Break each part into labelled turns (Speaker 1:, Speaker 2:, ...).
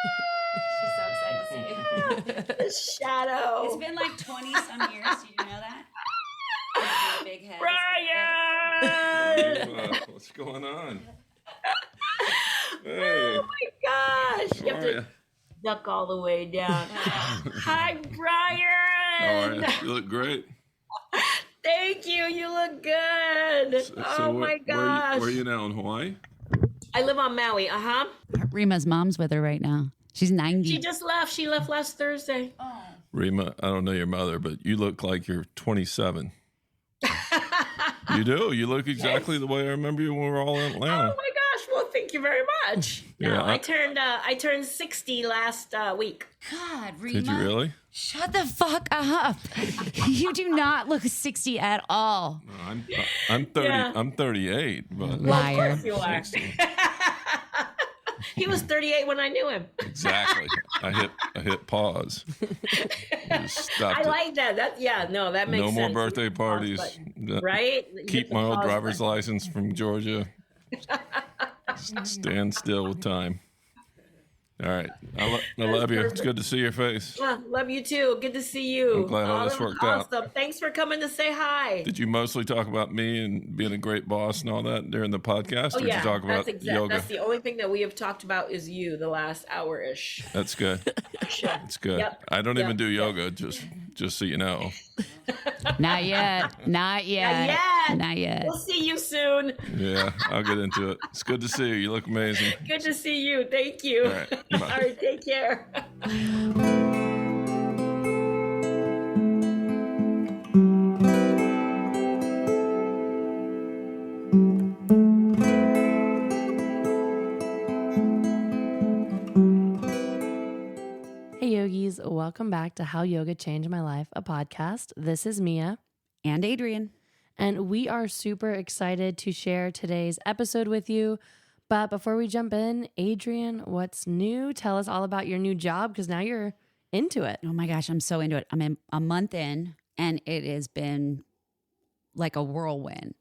Speaker 1: She's so excited to see you.
Speaker 2: The shadow.
Speaker 1: It's been like 20 some years. Did you know that? Big head.
Speaker 2: Brian!
Speaker 3: What's going on?
Speaker 2: Oh my gosh. You have to duck all the way down. Hi, Brian.
Speaker 3: All right. You look great.
Speaker 2: Thank you. You look good.
Speaker 3: So
Speaker 2: my gosh.
Speaker 3: Where are you now, in Hawaii?
Speaker 2: I live on Maui.
Speaker 1: Rhema's mom's with her right now. She's 90.
Speaker 2: She just left. She left last Thursday.
Speaker 1: Oh.
Speaker 3: Rhema, I don't know your mother, but you look like you're 27. You do. You look exactly the way I remember you when we were all in Atlanta.
Speaker 2: Oh my gosh. Well, thank you very much.
Speaker 3: Yeah,
Speaker 2: No, I turned 60 last week.
Speaker 1: God, Rhema.
Speaker 3: Did you really?
Speaker 1: Shut the fuck up. You do not look 60 at all.
Speaker 3: No, I'm 30.
Speaker 2: Yeah.
Speaker 3: I'm 38. But
Speaker 1: Liar.
Speaker 2: Of course you are. He was 38 when I knew him.
Speaker 3: Exactly. I hit pause. Just stopped
Speaker 2: I
Speaker 3: it.
Speaker 2: like that. That makes sense.
Speaker 3: No more birthday parties.
Speaker 2: Right?
Speaker 3: Keep my old driver's license from Georgia. Stand still with time. All right. I love you. It's good to see your face.
Speaker 2: Love you too. Good to see you.
Speaker 3: I'm glad all this worked out.
Speaker 2: Awesome. Thanks for coming to say hi.
Speaker 3: Did you mostly talk about me and being a great boss and all that during the podcast? Or did you talk about yoga?
Speaker 2: That's the only thing that we have talked about is you the last hour-ish.
Speaker 3: That's good. That's good.
Speaker 2: Yep.
Speaker 3: I don't even do yoga, just so you know.
Speaker 1: Not yet. Not yet. Not yet.
Speaker 2: We'll see you soon.
Speaker 3: Yeah, I'll get into it. It's good to see you. You look amazing.
Speaker 2: Good to see you. Thank you.
Speaker 3: All right. Bye.
Speaker 2: All right, take care.
Speaker 4: Hey yogis, welcome back to How Yoga Changed My Life, a podcast. This is Mia.
Speaker 1: And Adrienne.
Speaker 4: And we are super excited to share today's episode with you. But before we jump in, Adrienne, what's new? Tell us all about your new job because now you're into it.
Speaker 1: Oh my gosh, I'm so into it. I'm in a month in and it has been like a whirlwind.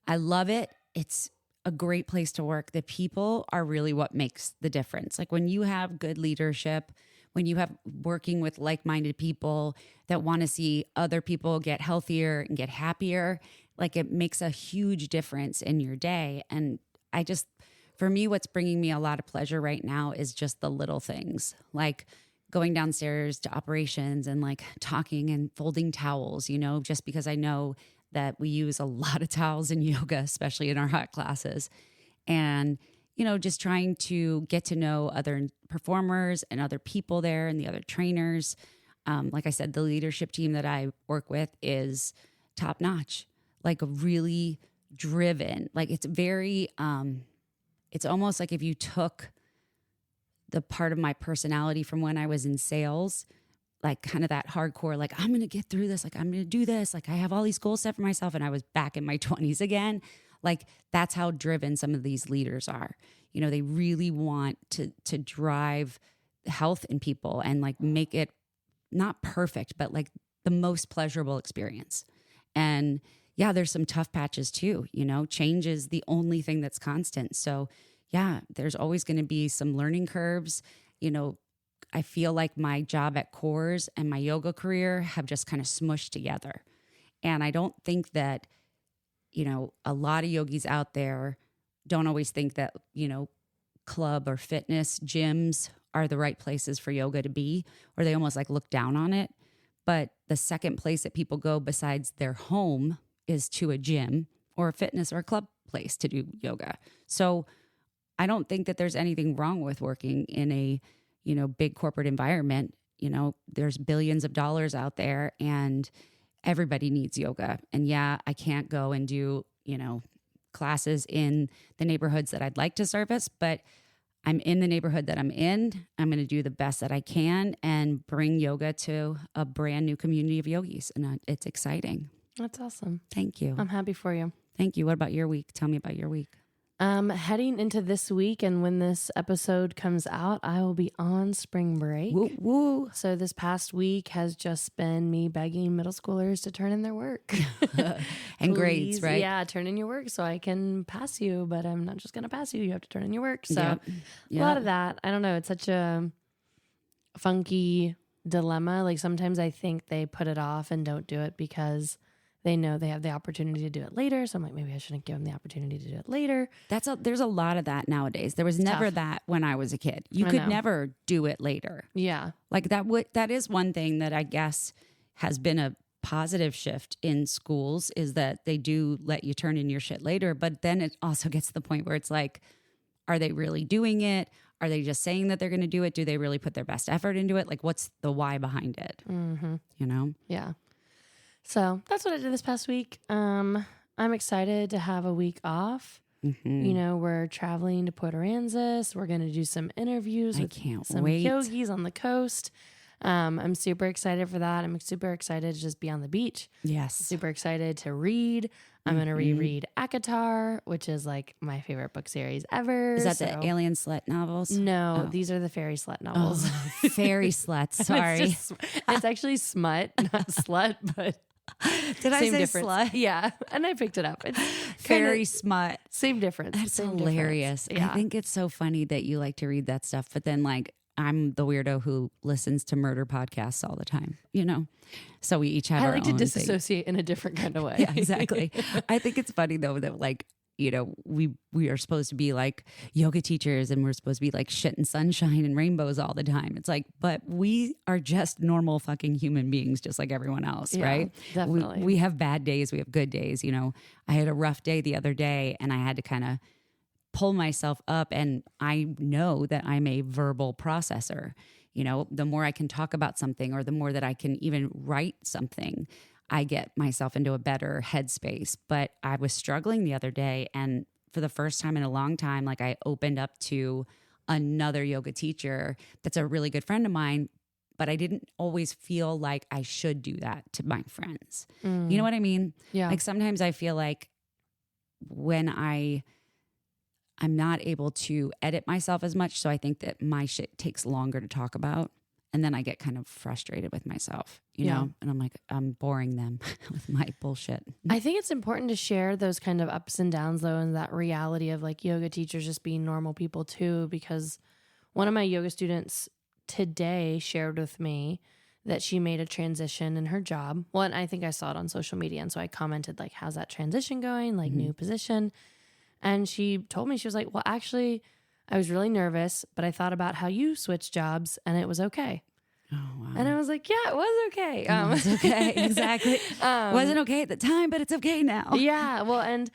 Speaker 1: I love it. It's a great place to work. The people are really what makes the difference. Like when you have good leadership, when you have working with like-minded people that want to see other people get healthier and get happier, like it makes a huge difference in your day. And for me, what's bringing me a lot of pleasure right now is just the little things, like going downstairs to operations and like talking and folding towels, just because I know that we use a lot of towels in yoga, especially in our hot classes. And just trying to get to know other performers and other people there and the other trainers. Like I said, the leadership team that I work with is top notch, like really driven. Like it's very, it's almost like if you took the part of my personality from when I was in sales, like kind of that hardcore, like I'm going to get through this. Like I'm going to do this. Like I have all these goals set for myself. And I was back in my 20s again. Like that's how driven some of these leaders are. They really want to drive health in people and like make it not perfect, but like the most pleasurable experience. And yeah, there's some tough patches too. Change is the only thing that's constant. So yeah, there's always going to be some learning curves. I feel like my job at Coors and my yoga career have just kind of smushed together. And I don't think that, a lot of yogis out there don't always think that, club or fitness gyms are the right places for yoga to be, or they almost like look down on it. But the second place that people go besides their home is to a gym or a fitness or a club place to do yoga. So I don't think that there's anything wrong with working in a, big corporate environment. There's billions of dollars out there and everybody needs yoga. And yeah, I can't go and do, classes in the neighborhoods that I'd like to service, but I'm in the neighborhood that I'm in. I'm going to do the best that I can and bring yoga to a brand new community of yogis. And it's exciting.
Speaker 4: That's awesome.
Speaker 1: Thank you.
Speaker 4: I'm happy for you.
Speaker 1: Thank you. What about your week? Tell me about your week.
Speaker 4: Heading into this week, and when this episode comes out, I will be on spring break.
Speaker 1: Woo, woo.
Speaker 4: So this past week has just been me begging middle schoolers to turn in their work.
Speaker 1: And grades, right?
Speaker 4: Yeah, turn in your work so I can pass you, but I'm not just going to pass you. You have to turn in your work. So
Speaker 1: Yep.
Speaker 4: a lot of that. I don't know. It's such a funky dilemma. Like sometimes I think they put it off and don't do it because they know they have the opportunity to do it later. So I'm like, maybe I shouldn't give them the opportunity to do it later.
Speaker 1: There's a lot of that nowadays. There was never
Speaker 4: Tough.
Speaker 1: that when I was a kid. You
Speaker 4: I
Speaker 1: could
Speaker 4: know.
Speaker 1: never do it later.
Speaker 4: Yeah.
Speaker 1: Like that is one thing that I guess has been a positive shift in schools, is that they do let you turn in your shit later. But then it also gets to the point where it's like, are they really doing it? Are they just saying that they're going to do it? Do they really put their best effort into it? Like, what's the why behind it?
Speaker 4: Mm-hmm.
Speaker 1: You know?
Speaker 4: Yeah. So that's what I did this past week. I'm excited to have a week off.
Speaker 1: Mm-hmm.
Speaker 4: You know, we're traveling to Puerto Rico. We're going to do some interviews
Speaker 1: I
Speaker 4: with
Speaker 1: can't
Speaker 4: some
Speaker 1: wait.
Speaker 4: yogis on the coast. I'm super excited for that. I'm super excited to just be on the beach.
Speaker 1: Yes.
Speaker 4: Super excited to read. I'm going to reread Akatar, which is like my favorite book series ever.
Speaker 1: Is that the alien slut novels?
Speaker 4: No,
Speaker 1: Oh.
Speaker 4: these are the fairy slut novels.
Speaker 1: Oh, fairy sluts. Sorry.
Speaker 4: It's actually smut, not slut, but
Speaker 1: Did I
Speaker 4: same
Speaker 1: say
Speaker 4: difference.
Speaker 1: slut?
Speaker 4: Yeah, and I picked it up. It's
Speaker 1: Fairy
Speaker 4: kinda
Speaker 1: smut.
Speaker 4: same difference.
Speaker 1: That's
Speaker 4: same
Speaker 1: hilarious.
Speaker 4: difference.
Speaker 1: I think it's so funny that you like to read that stuff, but then like I'm the weirdo who listens to murder podcasts all the time, you know? So we each have
Speaker 4: I
Speaker 1: our
Speaker 4: like to
Speaker 1: own thing.
Speaker 4: disassociate in a different kind of way.
Speaker 1: Yeah, exactly. I think it's funny though that like, you know, we are supposed to be like yoga teachers and we're supposed to be like shit and sunshine and rainbows all the time. It's like, but we are just normal fucking human beings just like everyone else,
Speaker 4: Yeah,
Speaker 1: right?
Speaker 4: definitely.
Speaker 1: We have bad days, we have good days, you know. I had a rough day the other day and I had to kind of pull myself up, and I know that I'm a verbal processor. You know, the more I can talk about something or the more that I can even write something, I get myself into a better headspace. But I was struggling the other day, and for the first time in a long time, like I opened up to another yoga teacher that's a really good friend of mine, but I didn't always feel like I should do that to my friends. You know what I mean?
Speaker 4: Yeah.
Speaker 1: Like sometimes I feel like when I'm not able to edit myself as much, so I think that my shit takes longer to talk about. And then I get kind of frustrated with myself, you
Speaker 4: Yeah.
Speaker 1: know? And I'm like, I'm boring them with my bullshit.
Speaker 4: I think it's important to share those kind of ups and downs, though, and that reality of like yoga teachers just being normal people too, because one of my yoga students today shared with me that she made a transition in her job. Well, and I think I saw it on social media. And so I commented like, how's that transition going? Like new position. And she told me, she was like, well, actually, I was really nervous, but I thought about how you switched jobs and it was okay.
Speaker 1: Oh, wow.
Speaker 4: And I was like, yeah, it was okay.
Speaker 1: It's okay. Exactly. Wasn't okay at the time, but it's okay now.
Speaker 4: Yeah. Well, and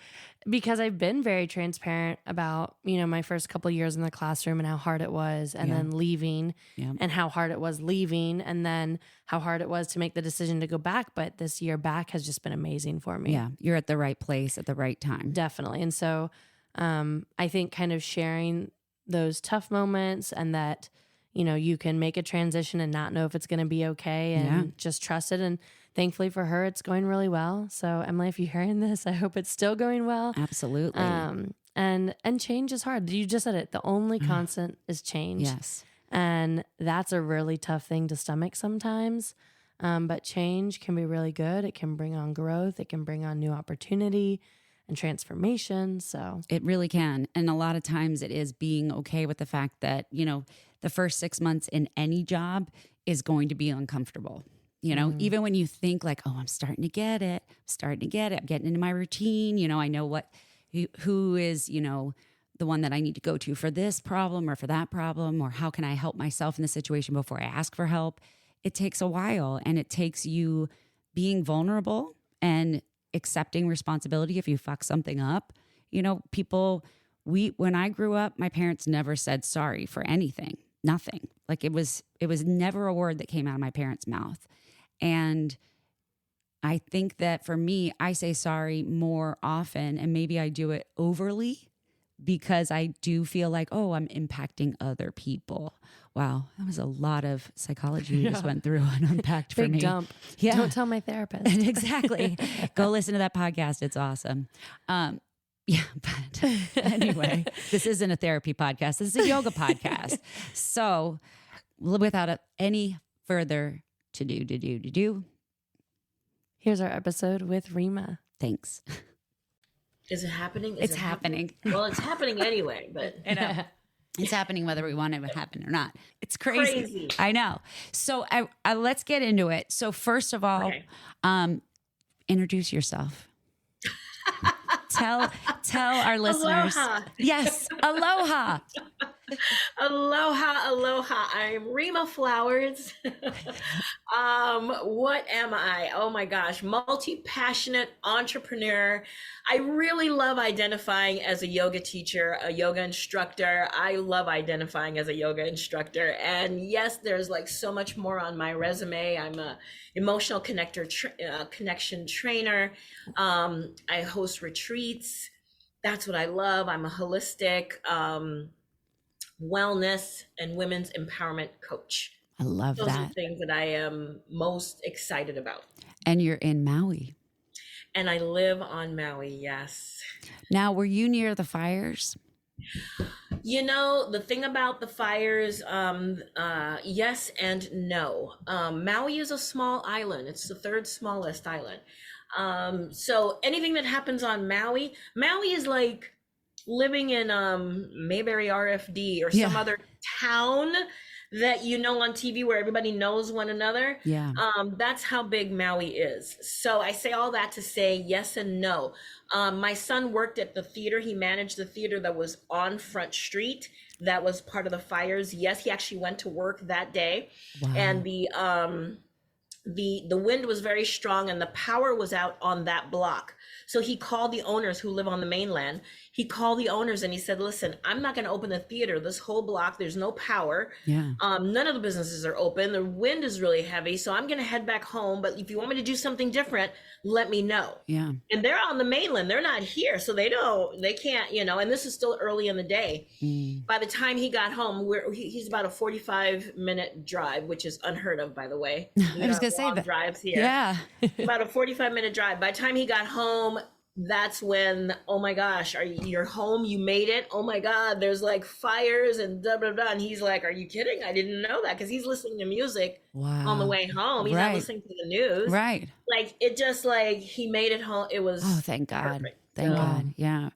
Speaker 4: because I've been very transparent about, you know, my first couple of years in the classroom and how hard it was, and
Speaker 1: Yeah.
Speaker 4: then leaving
Speaker 1: Yeah.
Speaker 4: and how hard it was leaving, and then how hard it was to make the decision to go back. But this year back has just been amazing for me.
Speaker 1: Yeah. You're at the right place at the right time.
Speaker 4: Definitely. And so I think kind of sharing those tough moments, and that, you know, you can make a transition and not know if it's going to be okay, and
Speaker 1: Yeah.
Speaker 4: just trust it. And thankfully for her, it's going really well. So Emily, if you're hearing this, I hope it's still going well.
Speaker 1: Absolutely.
Speaker 4: And change is hard. You just said it. The only constant is change.
Speaker 1: Yes.
Speaker 4: And that's a really tough thing to stomach sometimes. But change can be really good. It can bring on growth. It can bring on new opportunity and transformation. So
Speaker 1: It really can. And a lot of times it is being okay with the fact that, you know, the first 6 months in any job is going to be uncomfortable. You know, even when you think like, oh, I'm starting to get it. I'm getting into my routine. You know, I know who is, you know, the one that I need to go to for this problem or for that problem, or how can I help myself in the situation before I ask for help. It takes a while, and it takes you being vulnerable and accepting responsibility if you fuck something up. You know, when I grew up, my parents never said sorry for anything, nothing. Like it was never a word that came out of my parents' mouth. And I think that for me, I say sorry more often, and maybe I do it overly because I do feel like, oh, I'm impacting other people. Wow, that was a lot of psychology we just went through and unpacked for me.
Speaker 4: big dump.
Speaker 1: Yeah.
Speaker 4: Don't tell my therapist.
Speaker 1: Exactly. Go listen to that podcast. It's awesome. Yeah, but anyway, this isn't a therapy podcast. This is a yoga podcast. So without any further to do,
Speaker 4: Here's our episode with Rhema.
Speaker 1: thanks.
Speaker 2: Is it happening?
Speaker 1: It's happening.
Speaker 2: Well, it's happening anyway, but
Speaker 1: I know. It's happening whether we want it to happen or not. It's crazy.
Speaker 2: Crazy.
Speaker 1: I know. So I let's get into it. So first of all,
Speaker 2: Okay.
Speaker 1: Introduce yourself. Tell our listeners.
Speaker 2: Aloha.
Speaker 1: Yes, aloha.
Speaker 2: Aloha. I'm Rhema Flowers. What am I? Oh my gosh, multi-passionate entrepreneur. I really love identifying as a yoga teacher, a yoga instructor. I love identifying as a yoga instructor. And yes, there's like so much more on my resume. I'm a emotional connection trainer. I host retreats. That's what I love. I'm a holistic wellness and women's empowerment coach.
Speaker 1: I love
Speaker 2: Those are
Speaker 1: that.
Speaker 2: the things that I am most excited about.
Speaker 1: And you're in Maui.
Speaker 2: And I live on Maui, yes.
Speaker 1: Now, were you near the fires?
Speaker 2: You know, the thing about the fires, yes and no. Maui is a small island. It's the third smallest island. So anything that happens on Maui is like living in Mayberry RFD or some other town that you know on TV where everybody knows one another.
Speaker 1: Yeah.
Speaker 2: That's how big Maui is. So I say all that to say yes and no. My son worked at the theater. He managed the theater that was on Front Street. That was part of the fires. Yes, he actually went to work that day.
Speaker 1: Wow.
Speaker 2: And the wind was very strong and the power was out on that block. So he called the owners who live on the mainland. He called the owners and he said, listen, I'm not going to open the theater. This whole block, there's no power.
Speaker 1: Yeah.
Speaker 2: None of the businesses are open. The wind is really heavy. So I'm going to head back home. But if you want me to do something different, let me know.
Speaker 1: Yeah.
Speaker 2: And they're on the mainland. They're not here. So they can't, and this is still early in the day. By the time he got home, he's about a 45-minute drive, which is unheard of, by the way.
Speaker 1: I was going to say that.
Speaker 2: Drives here.
Speaker 1: Yeah.
Speaker 2: About a 45-minute drive. By the time he got home, that's when, oh my gosh, you're home? You made it? Oh my God, there's like fires and blah, blah, blah. And he's like, are you kidding? I didn't know that, because he's listening to music on the way home. He's not listening to the news.
Speaker 1: Right.
Speaker 2: Like, it just like, he made it home. It was
Speaker 1: thank God.
Speaker 2: perfect.
Speaker 1: Thank God. Yeah.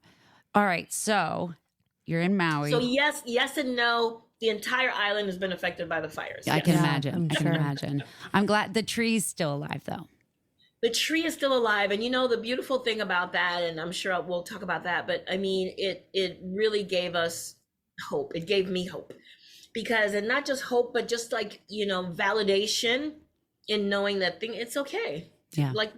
Speaker 1: All right. So you're in Maui.
Speaker 2: So yes and no. The entire island has been affected by the fires.
Speaker 1: I
Speaker 2: Yes.
Speaker 1: can
Speaker 4: Yeah,
Speaker 1: imagine.
Speaker 4: I'm
Speaker 1: I can
Speaker 4: sure.
Speaker 1: imagine. I'm glad the tree's still alive, though.
Speaker 2: The tree is still alive. And the beautiful thing about that, and I'm sure we'll talk about that, but I mean, it really gave us hope. It gave me hope, because, and not just hope, but just like, validation in knowing that it's okay.
Speaker 1: Yeah.
Speaker 2: Like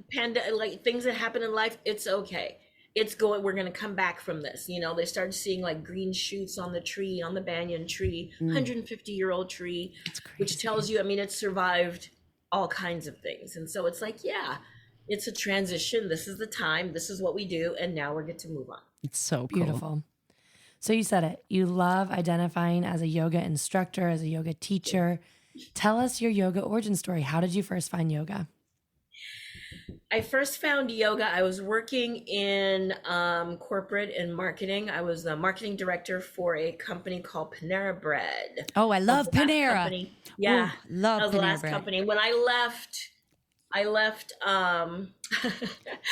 Speaker 2: like things that happen in life, it's okay. We're going to come back from this. They started seeing like green shoots on the tree, on the banyan tree, 150-year-old tree, which tells you, it survived all kinds of things. And so it's like, yeah, it's a transition. This is the time. This is what we do. And now we're get to move on.
Speaker 1: It's so cool.
Speaker 4: Beautiful. So you said it. You love identifying as a yoga instructor, as a yoga teacher. Tell us your yoga origin story. How did you first find yoga?
Speaker 2: I first found yoga. I was working in corporate and marketing. I was the marketing director for a company called Panera Bread.
Speaker 1: Oh, I love
Speaker 2: That was the last
Speaker 1: Panera.
Speaker 2: company. Yeah,
Speaker 1: Ooh, love
Speaker 2: that was the
Speaker 1: Panera
Speaker 2: last
Speaker 1: Bread.
Speaker 2: company. When I left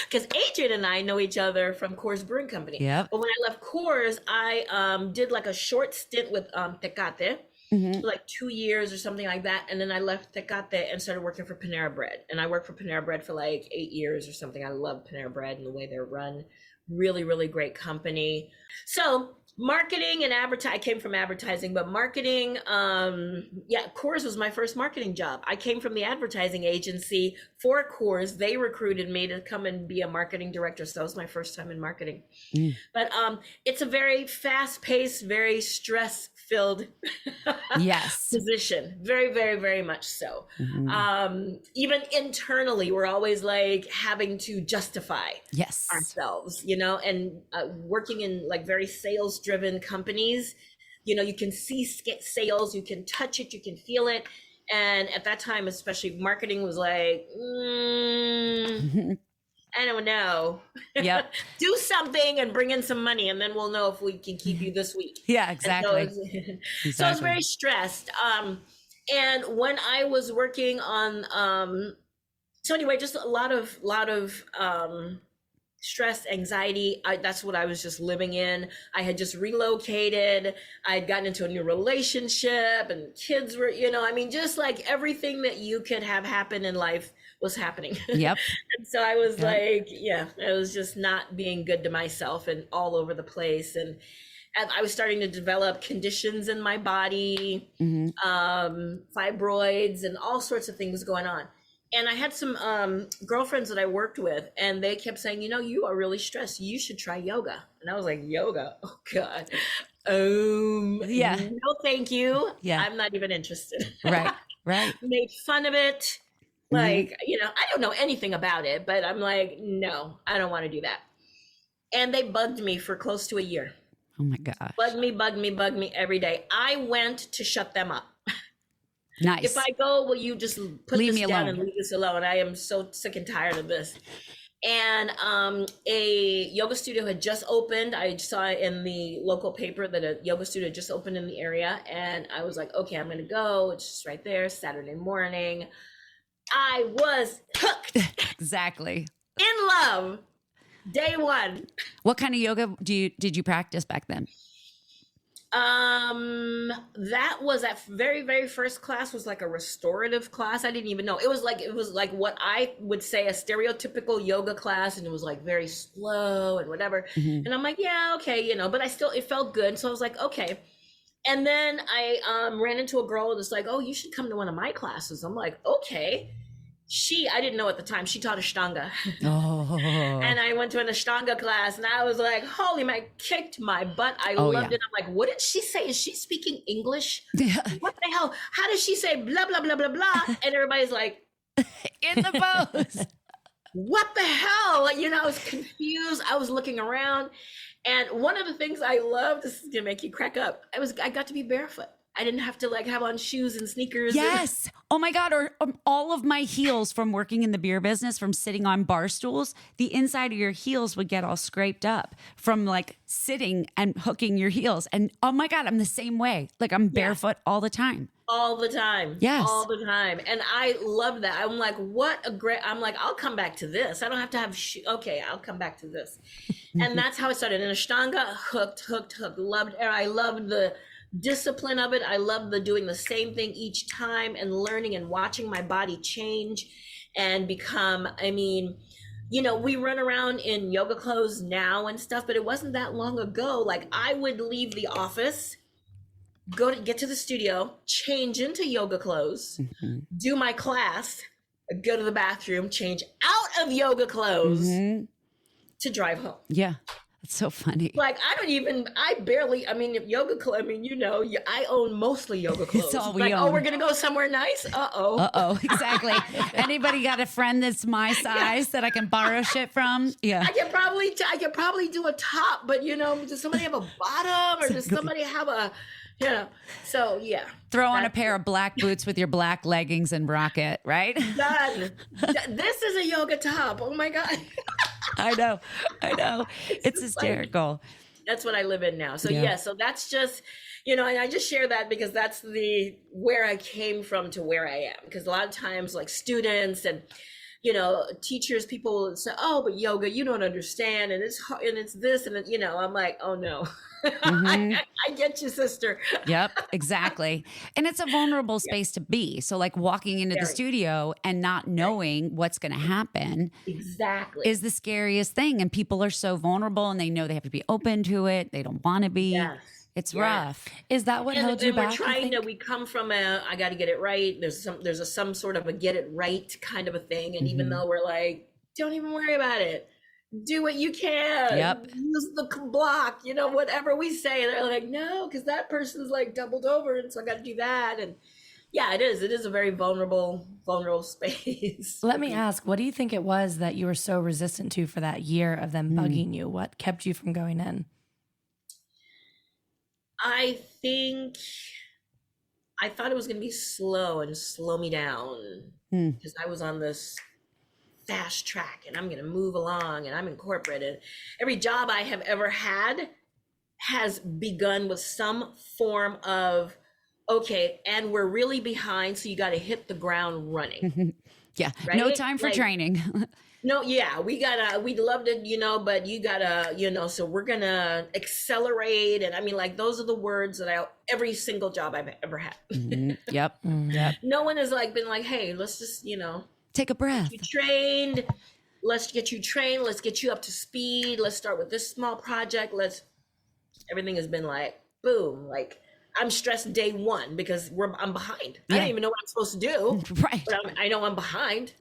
Speaker 2: because Adrienne and I know each other from Coors Brewing Company.
Speaker 1: Yep.
Speaker 2: But when I left Coors, I did like a short stint with Tecate.
Speaker 1: Mhm.
Speaker 2: Like 2 years or something like that. And then I left Tecate and started working for Panera Bread. And I worked for Panera Bread for like 8 years or something. I love Panera Bread and the way they're run. Really, really great company. So marketing and advertising, I came from advertising, but marketing, Coors was my first marketing job. I came from the advertising agency for Coors. They recruited me to come and be a marketing director. So that was my first time in marketing. But it's a very fast-paced, very stress-filled
Speaker 1: Yes.
Speaker 2: position. Very, very, very much so. Even internally, we're always like having to justify
Speaker 1: Yes.
Speaker 2: ourselves, and working in like very sales-driven companies, you can see sales, you can touch it, you can feel it. And at that time, especially, marketing was like, I don't know.
Speaker 1: Yep.
Speaker 2: Do something and bring in some money, and then we'll know if we can keep you this week.
Speaker 1: Yeah,
Speaker 2: And
Speaker 1: exactly.
Speaker 2: So I was very stressed. And when I was working on, so anyway, just a lot of stress, anxiety. That's what I was just living in. I had just relocated. I had gotten into a new relationship and kids were, I mean, just like everything that you could have happen in life was happening.
Speaker 1: Yep.
Speaker 2: And so I was like, I was just not being good to myself and all over the place. And I was starting to develop conditions in my body, fibroids and all sorts of things going on. And I had some girlfriens that I worked with, and they kept saying, you are really stressed. You should try yoga. And I was like, yoga? Oh, God. No, thank you.
Speaker 1: Yeah.
Speaker 2: I'm not even interested.
Speaker 1: Right.
Speaker 2: Made fun of it. Like, I don't know anything about it, but I'm like, no, I don't want to do that. And they bugged me for close to a year.
Speaker 1: Oh, my gosh.
Speaker 2: Bug me every day. I went to shut them up.
Speaker 1: Nice.
Speaker 2: If I go, will you just put
Speaker 1: Leave
Speaker 2: this
Speaker 1: me
Speaker 2: down
Speaker 1: alone.
Speaker 2: and leave this alone? I am so sick and tired of this. And a yoga studio had just opened. I saw in the local paper that a yoga studio just opened in the area. And I was like, okay, I'm going to go. It's just right there, Saturday morning. I was hooked.
Speaker 1: Exactly.
Speaker 2: In love. Day one.
Speaker 1: What kind of yoga did you practice back then?
Speaker 2: That was that very, very first class was like a restorative class. I didn't even know. It was like what I would say a stereotypical yoga class, and it was like very slow and whatever. And I'm like, yeah, okay, but it felt good. So I was like, okay. And then I ran into a girl that's like, oh, you should come to one of my classes. I'm like, okay. I didn't know at the time, she taught Ashtanga.
Speaker 1: Oh.
Speaker 2: And I went to an Ashtanga class and I was like, holy, kicked my butt. I loved it. I'm like, what did she say? Is she speaking English? What the hell? How does she say blah, blah, blah, blah, blah? And everybody's like,
Speaker 1: in the pose.
Speaker 2: What the hell? I was confused. I was looking around. And one of the things I loved, this is gonna make you crack up, I got to be barefoot. I didn't have to have on shoes and sneakers.
Speaker 1: Yes. Oh my God. Or all of my heels from working in the beer business, from sitting on bar stools, the inside of your heels would get all scraped up from sitting and hooking your heels. And oh my God, I'm the same way. I'm barefoot all the time.
Speaker 2: All the time.
Speaker 1: Yes.
Speaker 2: All the time. And I love that. I'm like, I'll come back to this. I don't have to have, okay, I'll come back to this. And that's how it started. And Ashtanga, hooked. I loved the discipline of it. I love doing the same thing each time and learning and watching my body change and become, we run around in yoga clothes now and stuff, but it wasn't that long ago. I would leave the office, get to the studio, change into yoga clothes, do my class, go to the bathroom, change out of yoga clothes to drive home.
Speaker 1: Yeah. It's so funny.
Speaker 2: Yoga clothes, I own mostly yoga clothes.
Speaker 1: It's all we own.
Speaker 2: Oh, we're going to go somewhere nice? Uh-oh.
Speaker 1: Exactly. Anybody got a friend that's my size that I can borrow shit from? Yeah.
Speaker 2: I could probably do a top, but does somebody have a bottom or does somebody have a, so yeah.
Speaker 1: Throw on a pair of black boots with your black leggings and rocket, right?
Speaker 2: Done. This is a yoga top. Oh my God.
Speaker 1: I know. It's hysterical.
Speaker 2: That's what I live in now. So so that's just, and I just share that because that's where I came from to where I am. Because a lot of times students and, teachers, people say, oh, but yoga, you don't understand. And it's hard, and it's this, and I'm like, oh no. I get you, sister.
Speaker 1: Yep, exactly. And it's a vulnerable space to be. So walking into the studio and not knowing what's going to happen is the scariest thing. And people are so vulnerable and they know they have to be open to it. They don't want to be.
Speaker 2: Yes.
Speaker 1: It's rough.
Speaker 4: Is that what held you back?
Speaker 2: We come from I got to get it right. There's some sort of a get it right kind of a thing. And even though we're like, don't even worry about it. Do what you can.
Speaker 1: Yep.
Speaker 2: Use the block, whatever we say. They're like, no, because that person's doubled over. And so I got to do that. And yeah, it is. It is a very vulnerable space.
Speaker 4: Let me ask, what do you think it was that you were so resistant to for that year of them bugging you? What kept you from going in?
Speaker 2: I think I thought it was going to be slow and slow me down because I was on this fast track and I'm going to move along and I'm in corporate, and every job I have ever had has begun with some form of, okay, and we're really behind, so you got to hit the ground running.
Speaker 1: Yeah.
Speaker 2: Right?
Speaker 1: No time for
Speaker 2: Like,
Speaker 1: training.
Speaker 2: no, yeah, we'd love to, but you gotta, so we're gonna accelerate. And I mean, like, those are the words that every single job I've ever had.
Speaker 1: Yep. Yep.
Speaker 2: No one has like been like, hey, let's just,
Speaker 1: Take a breath.
Speaker 2: get you trained. Let's get you trained. Let's get you up to speed. Let's start with this small project. Everything has been like, boom, like I'm stressed day one because I'm behind. I don't even know what I'm supposed to do.
Speaker 1: Right.
Speaker 2: But I know I'm behind.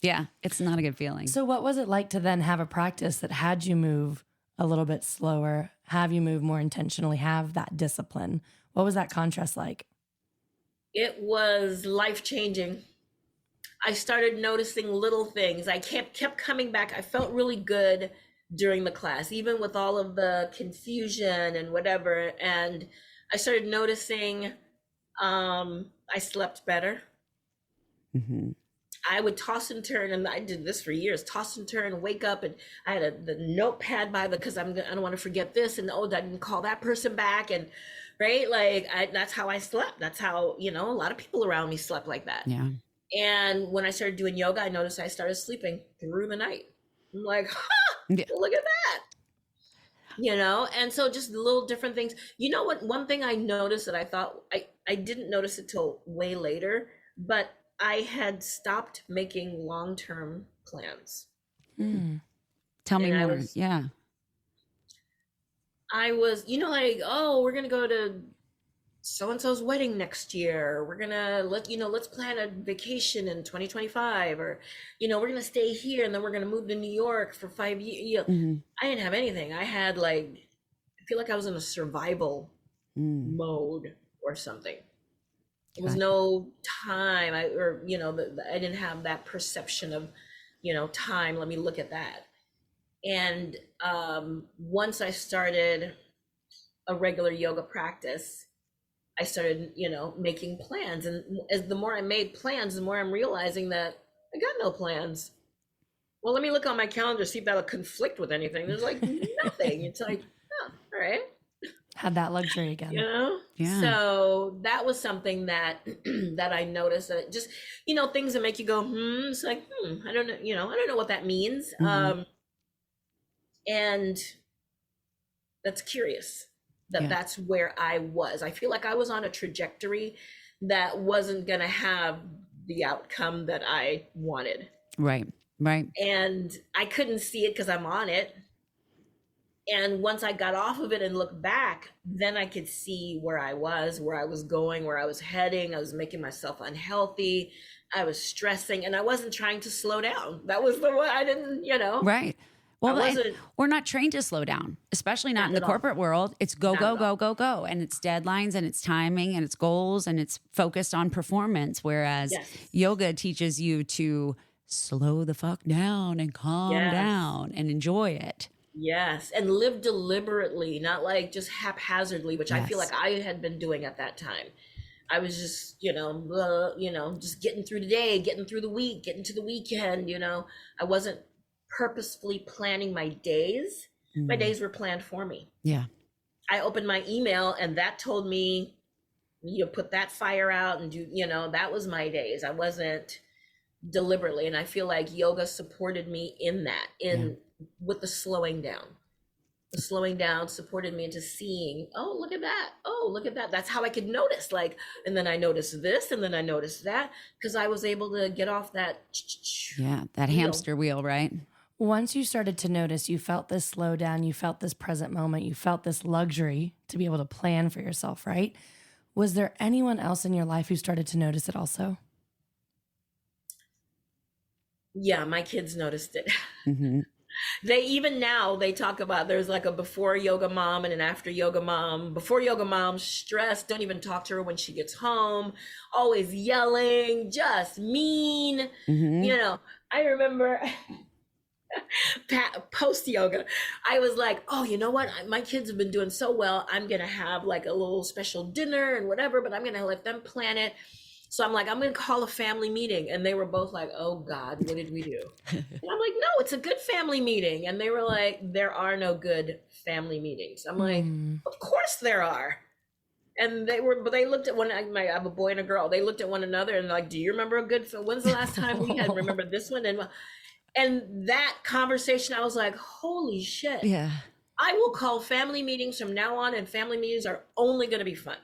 Speaker 1: Yeah. It's not a good feeling.
Speaker 4: So what was it like to then have a practice that had you move a little bit slower, have you move more intentionally, have that discipline? What was that contrast like?
Speaker 2: It was life-changing. I started noticing little things. I kept coming back. I felt really good during the class, even with all of the confusion and whatever. And I started noticing I slept better. I would toss and turn, and I did this for years, toss and turn, wake up, and I had the notepad because I don't want to forget this, and I didn't call that person back, and right, like that's how I slept. That's how, a lot of people around me slept like that.
Speaker 1: Yeah.
Speaker 2: And when I started doing yoga, I noticed I started sleeping through the night. I'm like,
Speaker 1: Yeah.
Speaker 2: look at that. And so just little different things. You know what? One thing I noticed that I thought I didn't notice it till way later, but I had stopped making long-term plans.
Speaker 1: Tell me more. Yeah.
Speaker 2: I was, like, oh, we're going to go to so-and-so's wedding next year. We're going to let's plan a vacation in 2025, or, we're going to stay here and then we're going to move to New York for 5 years. I didn't have anything. I had I feel like I was in a survival mode or something. There was no time. I didn't have that perception of, time. Let me look at that. And once I started a regular yoga practice, I started, making plans. And as the more I made plans, the more I'm realizing that I got no plans. Well, let me look on my calendar, see if that'll conflict with anything. There's like nothing. It's like, oh, all right.
Speaker 4: Had that luxury again.
Speaker 1: Yeah.
Speaker 2: So that was something that that I noticed, that just, things that make you go, it's like, I don't know, I don't know what that means. And that's curious that's where I was. I feel like I was on a trajectory that wasn't going to have the outcome that I wanted.
Speaker 1: Right.
Speaker 2: And I couldn't see it because I'm on it. And once I got off of it and looked back, then I could see where I was going, where I was heading. I was making myself unhealthy. I was stressing, and I wasn't trying to slow down. That was the one I didn't,
Speaker 1: Right. Well, we're not trained to slow down, especially not in the corporate world. It's go. And it's deadlines and it's timing and it's goals and it's focused on performance. Whereas yoga teaches you to slow the fuck down and calm down and enjoy it.
Speaker 2: Yes. And live deliberately, not like just haphazardly, which I feel like I had been doing at that time. I was just, just getting through the day, getting through the week, getting to the weekend, I wasn't purposefully planning my days. My days were planned for me.
Speaker 1: Yeah.
Speaker 2: I opened my email and that told me, put that fire out and do, that was my days. I wasn't deliberately. And I feel like yoga supported me in that, with the slowing down. The slowing down supported me into seeing, oh, look at that. Oh, look at that. That's how I could notice, and then I noticed this, and then I noticed that, because I was able to get off that.
Speaker 1: That hamster wheel, right?
Speaker 4: Once you started to notice, you felt this slowdown, you felt this present moment, you felt this luxury to be able to plan for yourself, right? Was there anyone else in your life who started to notice it also?
Speaker 2: Yeah, my kids noticed it. They even now they talk about there's like a before yoga mom and an after yoga mom. Before yoga mom, stressed, don't even talk to her when she gets home, always yelling, just mean. I remember post yoga, I was like, oh, you know what? My kids have been doing so well. I'm going to have like a little special dinner and whatever, but I'm going to let them plan it. So I'm like, I'm going to call a family meeting. And they were both like, oh God, what did we do? And I'm like, no, it's a good family meeting. And they were like, there are no good family meetings. I'm like, of course there are. And they looked at I have a boy and a girl. They looked at one another and like, do you remember a good film? When's the last time we had remembered this one? And that conversation, I was like, holy shit.
Speaker 1: Yeah.
Speaker 2: I will call family meetings from now on, and family meetings are only going to be fun.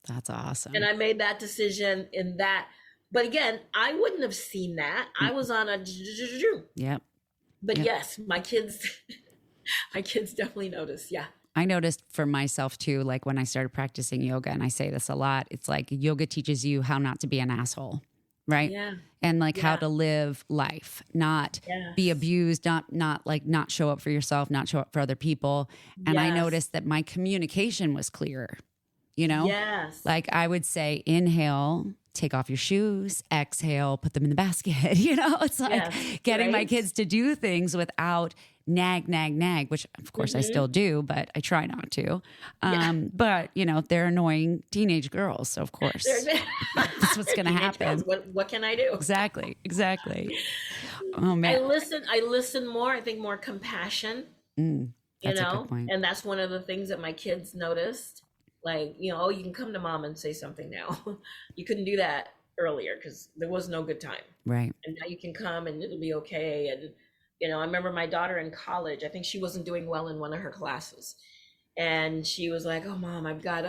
Speaker 1: That's awesome.
Speaker 2: And I made that decision in that. But again, I wouldn't have seen that. I was on a.
Speaker 1: Yep.
Speaker 2: But yes, my kids definitely noticed. Yeah.
Speaker 1: I noticed for myself too, like when I started practicing yoga, and I say this a lot, it's like yoga teaches you how not to be an asshole, right?
Speaker 2: Yeah.
Speaker 1: And like how to live life, not be abused, not show up for yourself, not show up for other people. And I noticed that my communication was clearer, you know?
Speaker 2: Yes.
Speaker 1: Like I would say, inhale, take off your shoes, exhale, put them in the basket. You know, it's like getting my kids to do things without nag, which of course I still do, but I try not to. But you know, they're annoying teenage girls. So of course that's what's going to happen.
Speaker 2: What can I do?
Speaker 1: Exactly. Oh man.
Speaker 2: I listen more. I think more compassion, you know, and that's one of the things that my kids noticed. Like, you know, oh, you can come to mom and say something now. You couldn't do that earlier because there was no good time.
Speaker 1: Right.
Speaker 2: And now you can come and it'll be okay. And, you know, I remember my daughter in college, I think she wasn't doing well in one of her classes. And she was like, oh, mom, I've got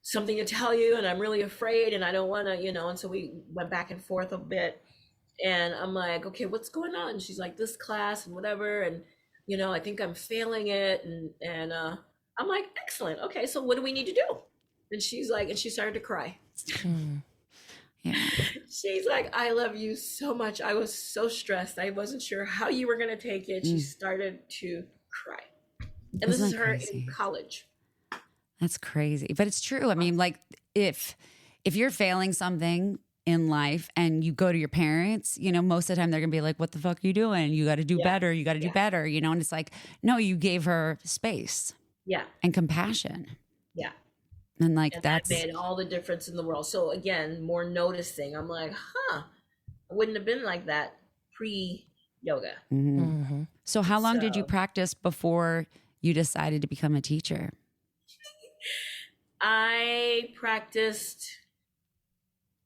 Speaker 2: something to tell you. And I'm really afraid. And I don't want to, you know, and so we went back and forth a bit. And I'm like, okay, what's going on? And she's like, this class and whatever. And, you know, I think I'm failing it. And I'm like, excellent. Okay, so what do we need to do? And she's like, and she started to cry.
Speaker 1: Yeah.
Speaker 2: She's like, I love you so much. I was so stressed. I wasn't sure how you were going to take it. She started to cry. And this is her in college.
Speaker 1: That's crazy. But it's true. I mean, like if you're failing something in life and you go to your parents, you know, most of the time they're gonna be like, what the fuck are you doing? You got to do better. You got to do better, you know? And it's like, no, you gave her space.
Speaker 2: Yeah.
Speaker 1: And compassion.
Speaker 2: Yeah.
Speaker 1: And like
Speaker 2: and
Speaker 1: that
Speaker 2: made all the difference in the world. So again, more noticing. I'm like, I wouldn't have been like that pre-yoga.
Speaker 1: So how long did you practice before you decided to become a teacher?
Speaker 2: I practiced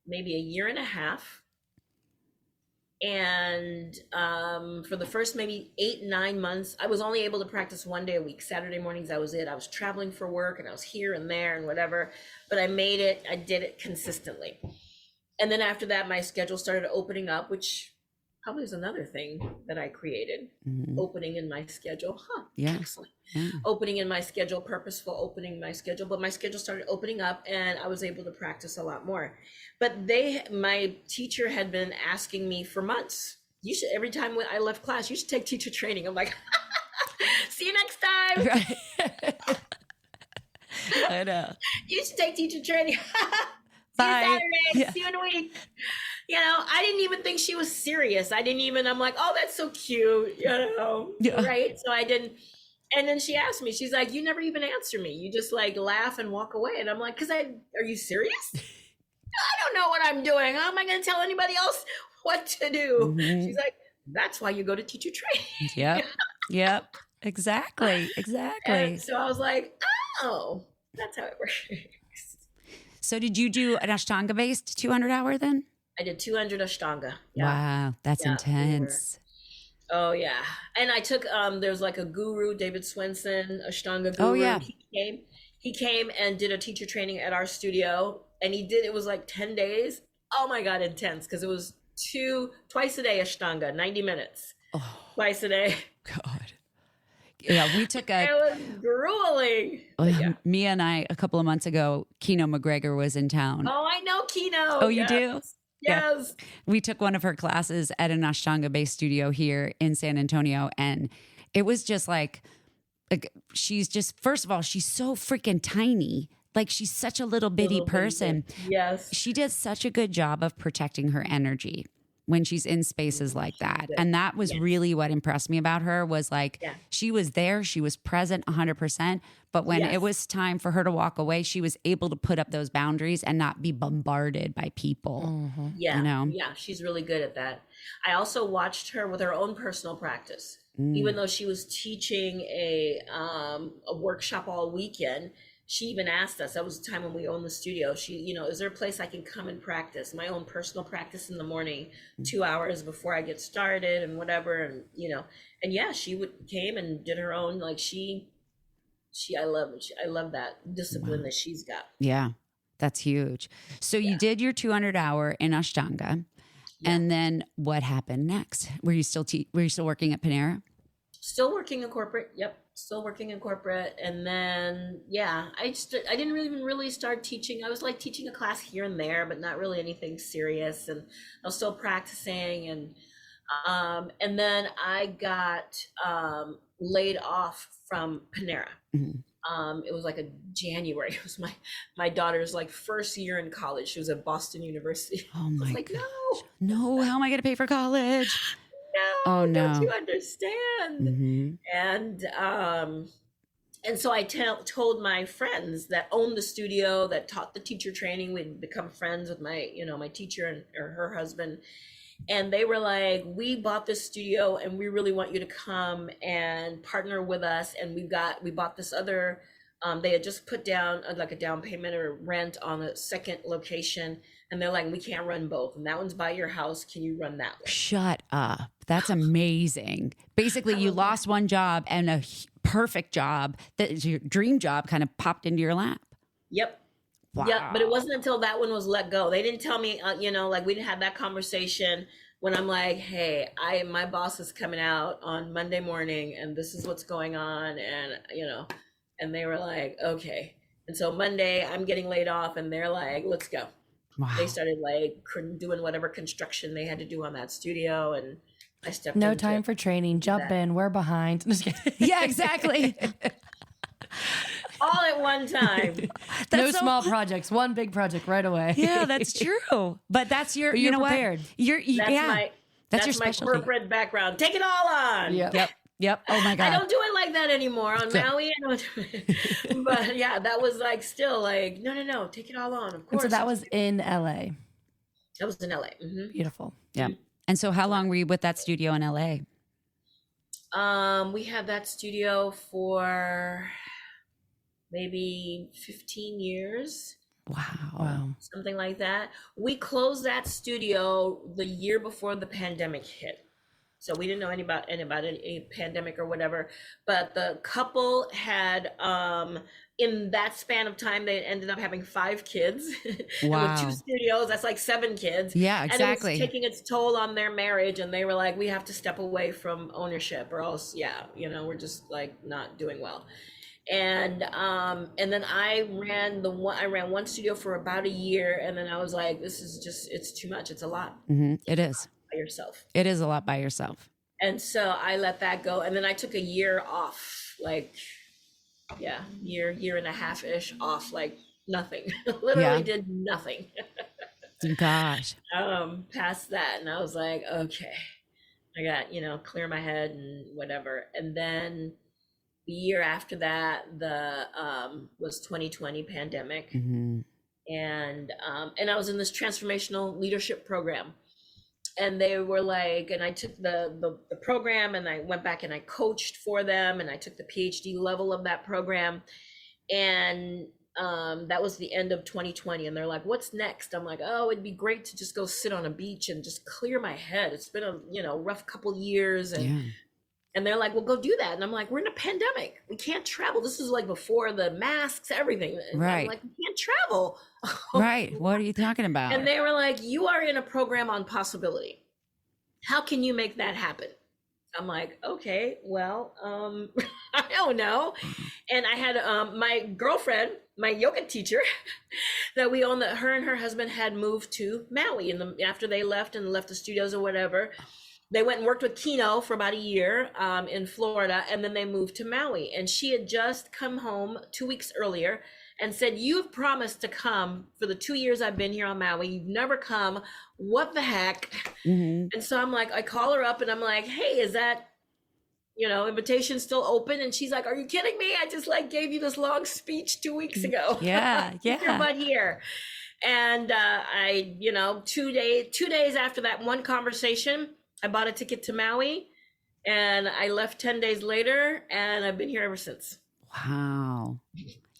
Speaker 2: maybe a year and a half. And for the first maybe 8-9 months, I was only able to practice one day a week. Saturday mornings, that was it. I was traveling for work and I was here and there and whatever, but I did it consistently. And then after that, my schedule started opening up, which probably is another thing that I created, opening in my schedule. Excellent. Yeah. Opening in my schedule, purposeful opening in my schedule, but my schedule started opening up and I was able to practice a lot more. But my teacher had been asking me for months, you should, every time when I left class, you should take teacher training. I'm like, see you next time.
Speaker 1: Right. I know.
Speaker 2: You should take teacher training.
Speaker 1: Bye.
Speaker 2: See you Saturday. See you in a week. You know, I didn't even think she was serious. I'm like, oh, that's so cute, you know, right? So I didn't. And then she asked me, she's like, you never even answer me. You just like laugh and walk away. And I'm like, are you serious? I don't know what I'm doing. How am I going to tell anybody else what to do? She's like, that's why you go to teacher training.
Speaker 1: Yep. Exactly.
Speaker 2: And so I was like, oh, that's how it works.
Speaker 1: So did you do an Ashtanga based 200 hour then?
Speaker 2: I did 200 Ashtanga.
Speaker 1: Wow. That's intense.
Speaker 2: Oh yeah. And I took, there's like a guru, David Swenson, Ashtanga guru.
Speaker 1: Oh yeah.
Speaker 2: He came and did a teacher training at our studio and it was like 10 days. Oh my God, intense. Cause it was twice a day Ashtanga, 90 minutes. Twice a day.
Speaker 1: God. Yeah, we took
Speaker 2: it was grueling.
Speaker 1: Mia and I, a couple of months ago, Keno McGregor was in town.
Speaker 2: Oh, I know Keno.
Speaker 1: Oh, you do?
Speaker 2: Yes.
Speaker 1: Yeah. We took one of her classes at an Ashtanga-based studio here in San Antonio, and it was just like she's just, first of all, she's so freaking tiny. Like she's such a little bitty person.
Speaker 2: Yes.
Speaker 1: She does such a good job of protecting her energy when she's in spaces like that. And that was really what impressed me about her was like, she was there, she was present 100%. But when it was time for her to walk away, she was able to put up those boundaries and not be bombarded by people.
Speaker 2: Yeah.
Speaker 1: You know?
Speaker 2: Yeah. She's really good at that. I also watched her with her own personal practice, even though she was teaching a workshop all weekend. she even asked us, that was the time when we owned the studio. She, is there a place I can come and practice my own personal practice in the morning, 2 hours before I get started and whatever. And, and yeah, she came and did her own, like I love that discipline that she's got.
Speaker 1: Yeah. That's huge. So you did your 200-hour in Ashtanga. Yeah. And then what happened next? Were you still working at Panera?
Speaker 2: Still working in corporate. Yep. Still working in corporate. And then, I didn't even really start teaching. I was like teaching a class here and there, but not really anything serious. And I was still practicing. And then I got laid off from Panera. Mm-hmm. It was like a January. It was my daughter's like first year in college. She was at Boston University.
Speaker 1: Oh my
Speaker 2: gosh.
Speaker 1: No, how am I going to pay for college?
Speaker 2: No,
Speaker 1: oh no.
Speaker 2: Don't you understand?
Speaker 1: Mm-hmm.
Speaker 2: And so I told my friends that owned the studio, that taught the teacher training. We'd become friends with my teacher and her husband. And they were like, we bought this studio and we really want you to come and partner with us. And we bought this other, they had just put down like a down payment or rent on a second location. And they're like, we can't run both. And that one's by your house. Can you run that one?
Speaker 1: Shut up. That's amazing. Basically, you lost one job and a perfect job, that is your dream job, kind of popped into your lap.
Speaker 2: Yep.
Speaker 1: Wow.
Speaker 2: Yeah, but it wasn't until that one was let go. They didn't tell me, like we didn't have that conversation when I'm like, hey, my boss is coming out on Monday morning and this is what's going on. And, and they were like, okay. And so Monday I'm getting laid off and they're like, let's go. Wow. They started like doing whatever construction they had to do on that studio. And I stepped in.
Speaker 4: No time for training. Jump in. We're behind. Just kidding.
Speaker 1: Yeah, exactly.
Speaker 2: All at one time.
Speaker 4: No small projects. One big project right away.
Speaker 1: Yeah, that's true. But that's your,
Speaker 4: but
Speaker 1: you know
Speaker 4: prepared.
Speaker 1: What? That's your specialty.
Speaker 2: My corporate background. Take it all on.
Speaker 1: Yep. Oh my God.
Speaker 2: I don't do it like that anymore on Maui. But yeah, that was like still like, no, take it all on. Of course.
Speaker 4: And so that was in LA.
Speaker 2: That was in LA. Mm-hmm.
Speaker 4: Beautiful.
Speaker 1: Yeah. And so how long were you with that studio in LA?
Speaker 2: We had that studio for maybe 15 years.
Speaker 1: Wow.
Speaker 2: Something like that. We closed that studio the year before the pandemic hit. So we didn't know any about any pandemic or whatever, but the couple had, in that span of time, they ended up having 5 kids.
Speaker 1: Wow.
Speaker 2: With 2 studios, that's like 7 kids.
Speaker 1: Yeah, exactly.
Speaker 2: And it was taking its toll on their marriage. And they were like, we have to step away from ownership or else, we're just like not doing well. And then I ran one studio for about a year. And then I was like, this is just, it's too much. It's a lot.
Speaker 1: Mm-hmm. It is.
Speaker 2: By yourself.
Speaker 1: It is a lot by yourself.
Speaker 2: And so I let that go. And then I took a year off, year and a half-ish off, like nothing. Literally did nothing.
Speaker 1: Gosh.
Speaker 2: Past that. And I was like, okay, I got, clear my head and whatever. And then the year after that, was 2020 pandemic.
Speaker 1: Mm-hmm.
Speaker 2: And I was in this transformational leadership program. And they were like, and I took the program and I went back and I coached for them and I took the PhD level of that program. And that was the end of 2020. And they're like, what's next? I'm like, oh, it'd be great to just go sit on a beach and just clear my head. It's been a rough couple years. And they're like, well, go do that. And I'm like, we're in a pandemic. We can't travel. This is like before the masks, everything. And
Speaker 1: right.
Speaker 2: I'm like, we can't travel.
Speaker 1: Right. What are you talking about?
Speaker 2: And they were like, you are in a program on possibility. How can you make that happen? I'm like, okay, well, I don't know. And I had my girlfriend, my yoga teacher that we owned, that her and her husband had moved to Maui. And after they left the studios or whatever, they went and worked with Kino for about a year in Florida, and then they moved to Maui. And she had just come home 2 weeks earlier and said, you've promised to come for the 2 years I've been here on Maui. You've never come. What the heck? Mm-hmm. And so I'm like, I call her up and I'm like, hey, is that, invitation still open? And she's like, are you kidding me? I just gave you this long speech 2 weeks ago.
Speaker 1: Yeah.
Speaker 2: Keep your butt here. And I, 2 days after that one conversation, I bought a ticket to Maui and I left 10 days later and I've been here ever since.
Speaker 1: Wow.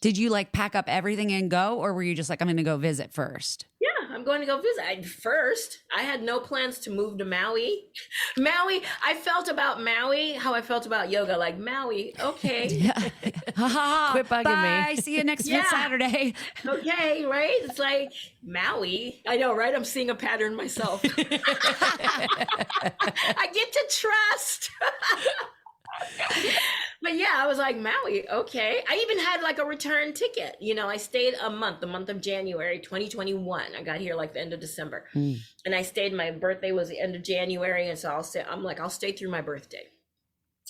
Speaker 1: Did you like pack up everything and go, or were you just like, I'm going to go visit first?
Speaker 2: Yeah, I'm going to go visit. First, I had no plans to move to Maui. Maui, I felt about Maui how I felt about yoga. Like, Maui, okay.
Speaker 1: Yeah. Ha ha.
Speaker 4: Quit bugging
Speaker 1: Bye.
Speaker 4: me.
Speaker 1: See you next
Speaker 2: Yeah.
Speaker 1: Saturday.
Speaker 2: Okay, right? It's like, Maui. I know, right? I'm seeing a pattern myself. I get to trust. But yeah, I was like, Maui, okay. I even had like a return ticket. You know, I stayed the month of January 2021. I got here like the end of December. And I stayed, my birthday was the end of January. And so I'll stay through my birthday.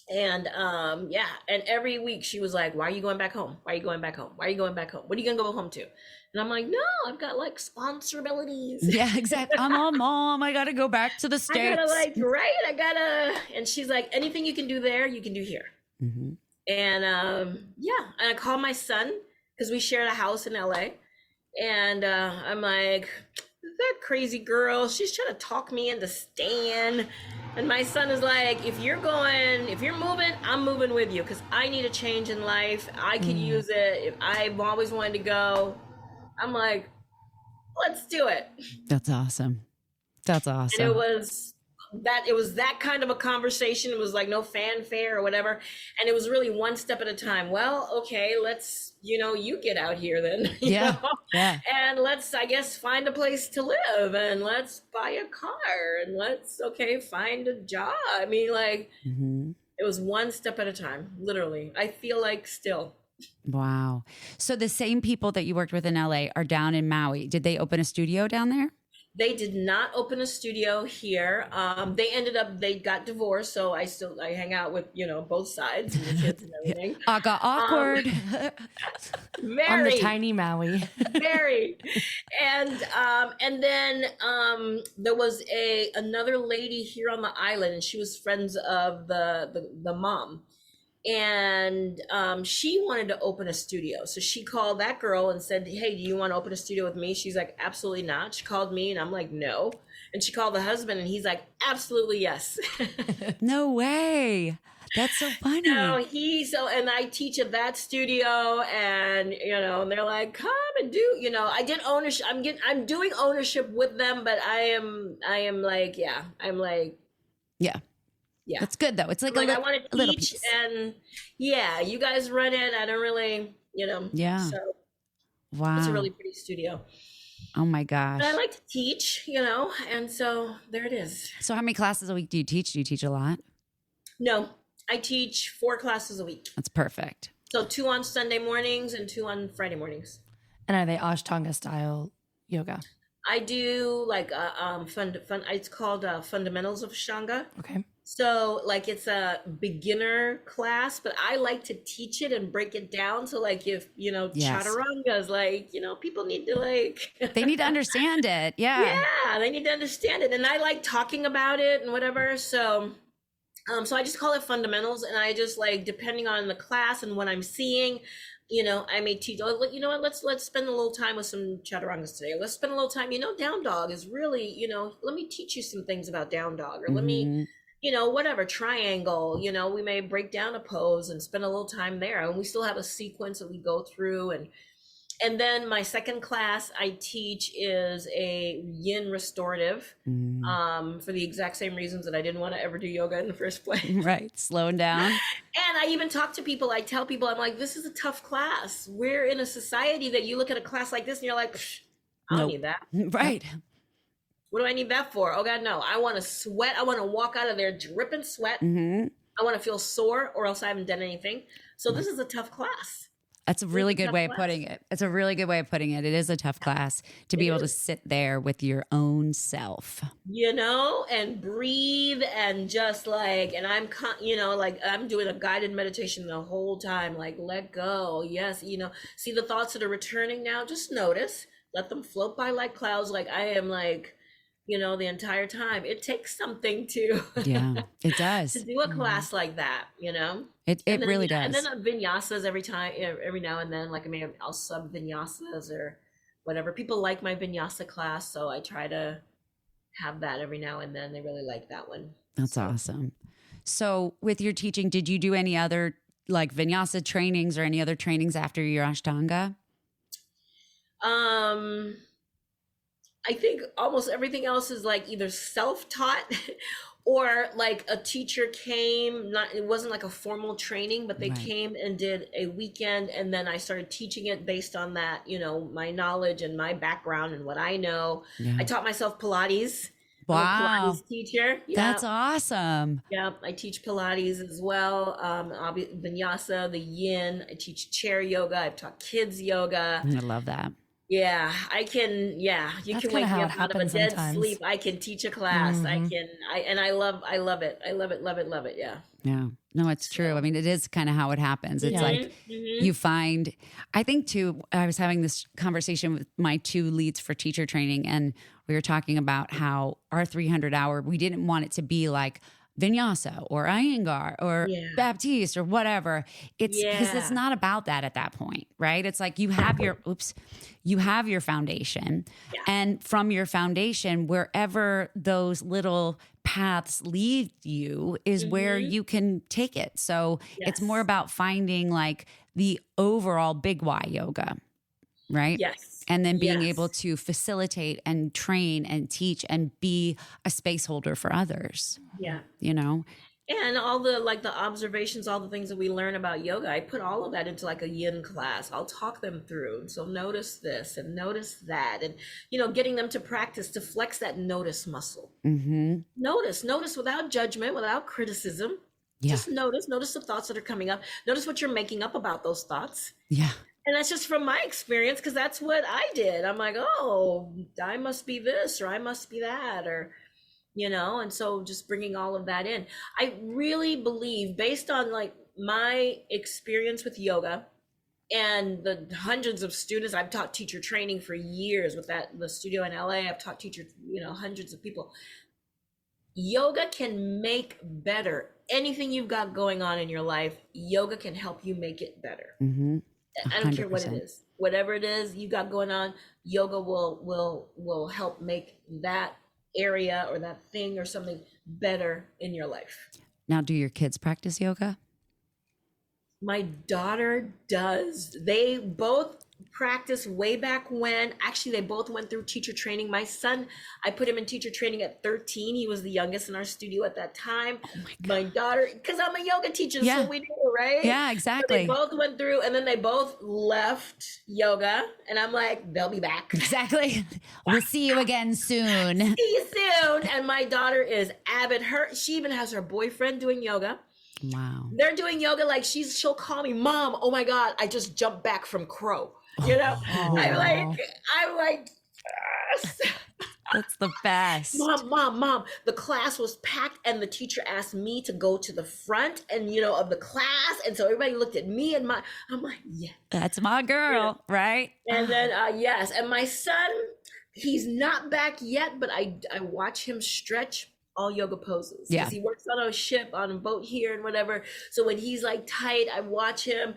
Speaker 2: And yeah, and every week she was like, why are you going back home? Why are you going back home? Why are you going back home? What are you gonna go home to? And I'm like, no, I've got like responsibilities.
Speaker 1: Yeah, exactly. I'm a mom. I got to go back to the States.
Speaker 2: I gotta, and she's like, anything you can do there, you can do here.
Speaker 1: Mm-hmm.
Speaker 2: And yeah, and I called my son because we shared a house in LA. And I'm like, that crazy girl, she's trying to talk me into staying. And my son is like, if you're moving, I'm moving with you because I need a change in life. I could use it. If I've always wanted to go. I'm like, let's do it.
Speaker 1: That's awesome. That's awesome.
Speaker 2: And it was that kind of a conversation. It was like no fanfare or whatever. And it was really one step at a time. Well, okay, let's, you get out here then. you know?
Speaker 1: Yeah.
Speaker 2: And let's, I guess, find a place to live and let's buy a car and let's, find a job. I mean, like, It was one step at a time, literally. I feel like still.
Speaker 1: Wow. So the same people that you worked with in LA are down in Maui. Did they open a studio down there?
Speaker 2: They did not open a studio here. They got divorced. So I hang out with, both sides and the kids and everything.
Speaker 1: I got awkward.
Speaker 2: Very,
Speaker 4: On the tiny Maui.
Speaker 2: very. And then there was another lady here on the island and she was friends of the mom. And she wanted to open a studio. So she called that girl and said, hey, do you want to open a studio with me? She's like, absolutely not. She called me and I'm like, no. And she called the husband and he's like, absolutely yes.
Speaker 1: No way. That's so funny.
Speaker 2: And I teach at that studio and, and they're like, come and do, I did ownership. I'm doing ownership with them, but I'm like, yeah. Yeah.
Speaker 1: That's good though. It's like
Speaker 2: I want to teach
Speaker 1: piece.
Speaker 2: And yeah, you guys run it. I don't really,
Speaker 1: Yeah.
Speaker 2: So
Speaker 1: Wow.
Speaker 2: it's a really pretty studio.
Speaker 1: Oh my gosh.
Speaker 2: But I like to teach, and so there it is.
Speaker 1: So how many classes a week do you teach? Do you teach a lot?
Speaker 2: No, I teach 4 classes a week.
Speaker 1: That's perfect.
Speaker 2: So 2 on Sunday mornings and 2 on Friday mornings.
Speaker 4: And are they Ashtanga style yoga?
Speaker 2: I do like it's called Fundamentals of Ashtanga.
Speaker 4: Okay.
Speaker 2: So like it's a beginner class, but I like to teach it and break it down. So like if,
Speaker 1: Yes.
Speaker 2: Chaturangas, like, people need to like.
Speaker 1: They need to understand it. Yeah.
Speaker 2: Yeah, they need to understand it. And I like talking about it and whatever. So I just call it fundamentals. And I just like, depending on the class and what I'm seeing, I may teach, let's spend a little time with some chaturangas today. Let's spend a little time, down dog is really, let me teach you some things about down dog or let me, whatever, triangle, we may break down a pose and spend a little time there. And we still have a sequence that we go through. And then my second class I teach is a yin restorative for the exact same reasons that I didn't want to ever do yoga in the first place.
Speaker 1: Right. Slowing down.
Speaker 2: And I even talk to people, I tell people, I'm like, this is a tough class. We're in a society that you look at a class like this and you're like, I don't need that.
Speaker 1: Right.
Speaker 2: What do I need that for? Oh God, no. I want to sweat. I want to walk out of there dripping sweat.
Speaker 1: Mm-hmm.
Speaker 2: I want to feel sore or else I haven't done anything. So this is a tough class.
Speaker 1: That's a really good way of putting it. It's a really good way of putting it. It is a tough class to be able to sit there with your own self.
Speaker 2: And breathe and just like, and I'm, like I'm doing a guided meditation the whole time, like let go. Yes. See the thoughts that are returning now, just notice, let them float by like clouds. Like I am like, the entire time. It takes something to
Speaker 1: it does
Speaker 2: to do a class like that,
Speaker 1: It really does.
Speaker 2: And then vinyasas every now and then, like I'll sub vinyasas or whatever. People like my vinyasa class, so I try to have that every now and then. They really like that one.
Speaker 1: That's awesome. So with your teaching, did you do any other like vinyasa trainings or any other trainings after your Ashtanga?
Speaker 2: I think almost everything else is like either self-taught or like a teacher came, not, it wasn't like a formal training, but they
Speaker 1: Right.
Speaker 2: came and did a weekend, and then I started teaching it based on that, you know, my knowledge and my background and what I know.
Speaker 1: Yeah.
Speaker 2: I taught myself Pilates.
Speaker 1: Wow.
Speaker 2: I'm a Pilates teacher. Yeah.
Speaker 1: That's awesome.
Speaker 2: Yeah, I teach Pilates as well. Vinyasa, the yin. I teach chair yoga. I've taught kids yoga.
Speaker 1: I love that.
Speaker 2: Yeah, I can. Yeah, you
Speaker 4: That's
Speaker 2: can wake
Speaker 4: kinda
Speaker 2: me
Speaker 4: how
Speaker 2: up
Speaker 4: it
Speaker 2: out of a
Speaker 4: happens
Speaker 2: dead
Speaker 4: sometimes.
Speaker 2: sleep. I can teach a class. I
Speaker 4: Mhm.
Speaker 2: can. I love it. I love it. Love it. Yeah.
Speaker 1: Yeah. No, it's true. I mean, it is kind of how it happens. It's
Speaker 4: Yeah.
Speaker 1: like you find, I think too, I was having this conversation with my 2 leads for teacher training, and we were talking about how our 300 hour, we didn't want it to be like Vinyasa or Iyengar or
Speaker 2: Yeah.
Speaker 1: Baptiste or whatever. It's because it's
Speaker 2: Yeah.
Speaker 1: not about that at that point, right? It's like you have your, you have your foundation.
Speaker 2: Yeah.
Speaker 1: And from your foundation, wherever those little paths lead you is where you can take it. So it's more
Speaker 2: Yes.
Speaker 1: about finding like the overall big why yoga, right?
Speaker 2: Yes.
Speaker 1: And then being
Speaker 2: Yes.
Speaker 1: able to facilitate and train and teach and be a space holder for others,
Speaker 2: Yeah.
Speaker 1: you know?
Speaker 2: And all the like the observations, all the things that we learn about yoga, I put all of that into like a yin class. I'll talk them through. And so notice this and notice that. And, you know, getting them to practice to flex that notice muscle.
Speaker 1: Mm-hmm.
Speaker 2: Notice without judgment, without criticism.
Speaker 1: Yeah.
Speaker 2: Just notice the thoughts that are coming up. Notice what you're making up about those thoughts.
Speaker 1: Yeah.
Speaker 2: And that's just from my experience, because that's what I did. I'm like, oh, I must be this, or I must be that, or, you know, and so just bringing all of that in. I really believe, based on like my experience with yoga and the hundreds of students, I've taught teacher training for years with the studio in LA. I've taught teachers, you know, hundreds of people. Yoga can make better anything you've got going on in your life. Yoga can help you make it better.
Speaker 1: Mm-hmm.
Speaker 2: I don't care what it
Speaker 1: 100%.
Speaker 2: is. Whatever it is you got going on, yoga will help make that area or that thing or something better in your life.
Speaker 1: Now, do your kids practice yoga?
Speaker 2: My daughter does. They both practiced way back when. Actually, they both went through teacher training. My son, I put him in teacher training at 13. He was the youngest in our studio at that time. My daughter, because I'm a yoga teacher,
Speaker 1: Yeah.
Speaker 2: so we do, right?
Speaker 1: Yeah,
Speaker 2: So
Speaker 1: exactly.
Speaker 2: they both went through, and then they both left yoga, and I'm like, they'll be back.
Speaker 1: Exactly. We'll see you again soon.
Speaker 2: See you soon. And my daughter is avid. She even has her boyfriend doing yoga.
Speaker 1: Wow.
Speaker 2: They're doing yoga like she'll call me, Mom, oh my God, I just jumped back from crow. You know, I'm like, yes.
Speaker 1: That's the best.
Speaker 2: Mom, the class was packed and the teacher asked me to go to the front and, you know, of the class. And so everybody looked at me and I'm like, yeah.
Speaker 1: That's my girl, right?
Speaker 2: And then, yes. And my son, he's not back yet, but I watch him stretch all yoga poses.
Speaker 1: Yeah.
Speaker 2: Because he works on a ship, on a boat here and whatever. So when he's like tight, I watch him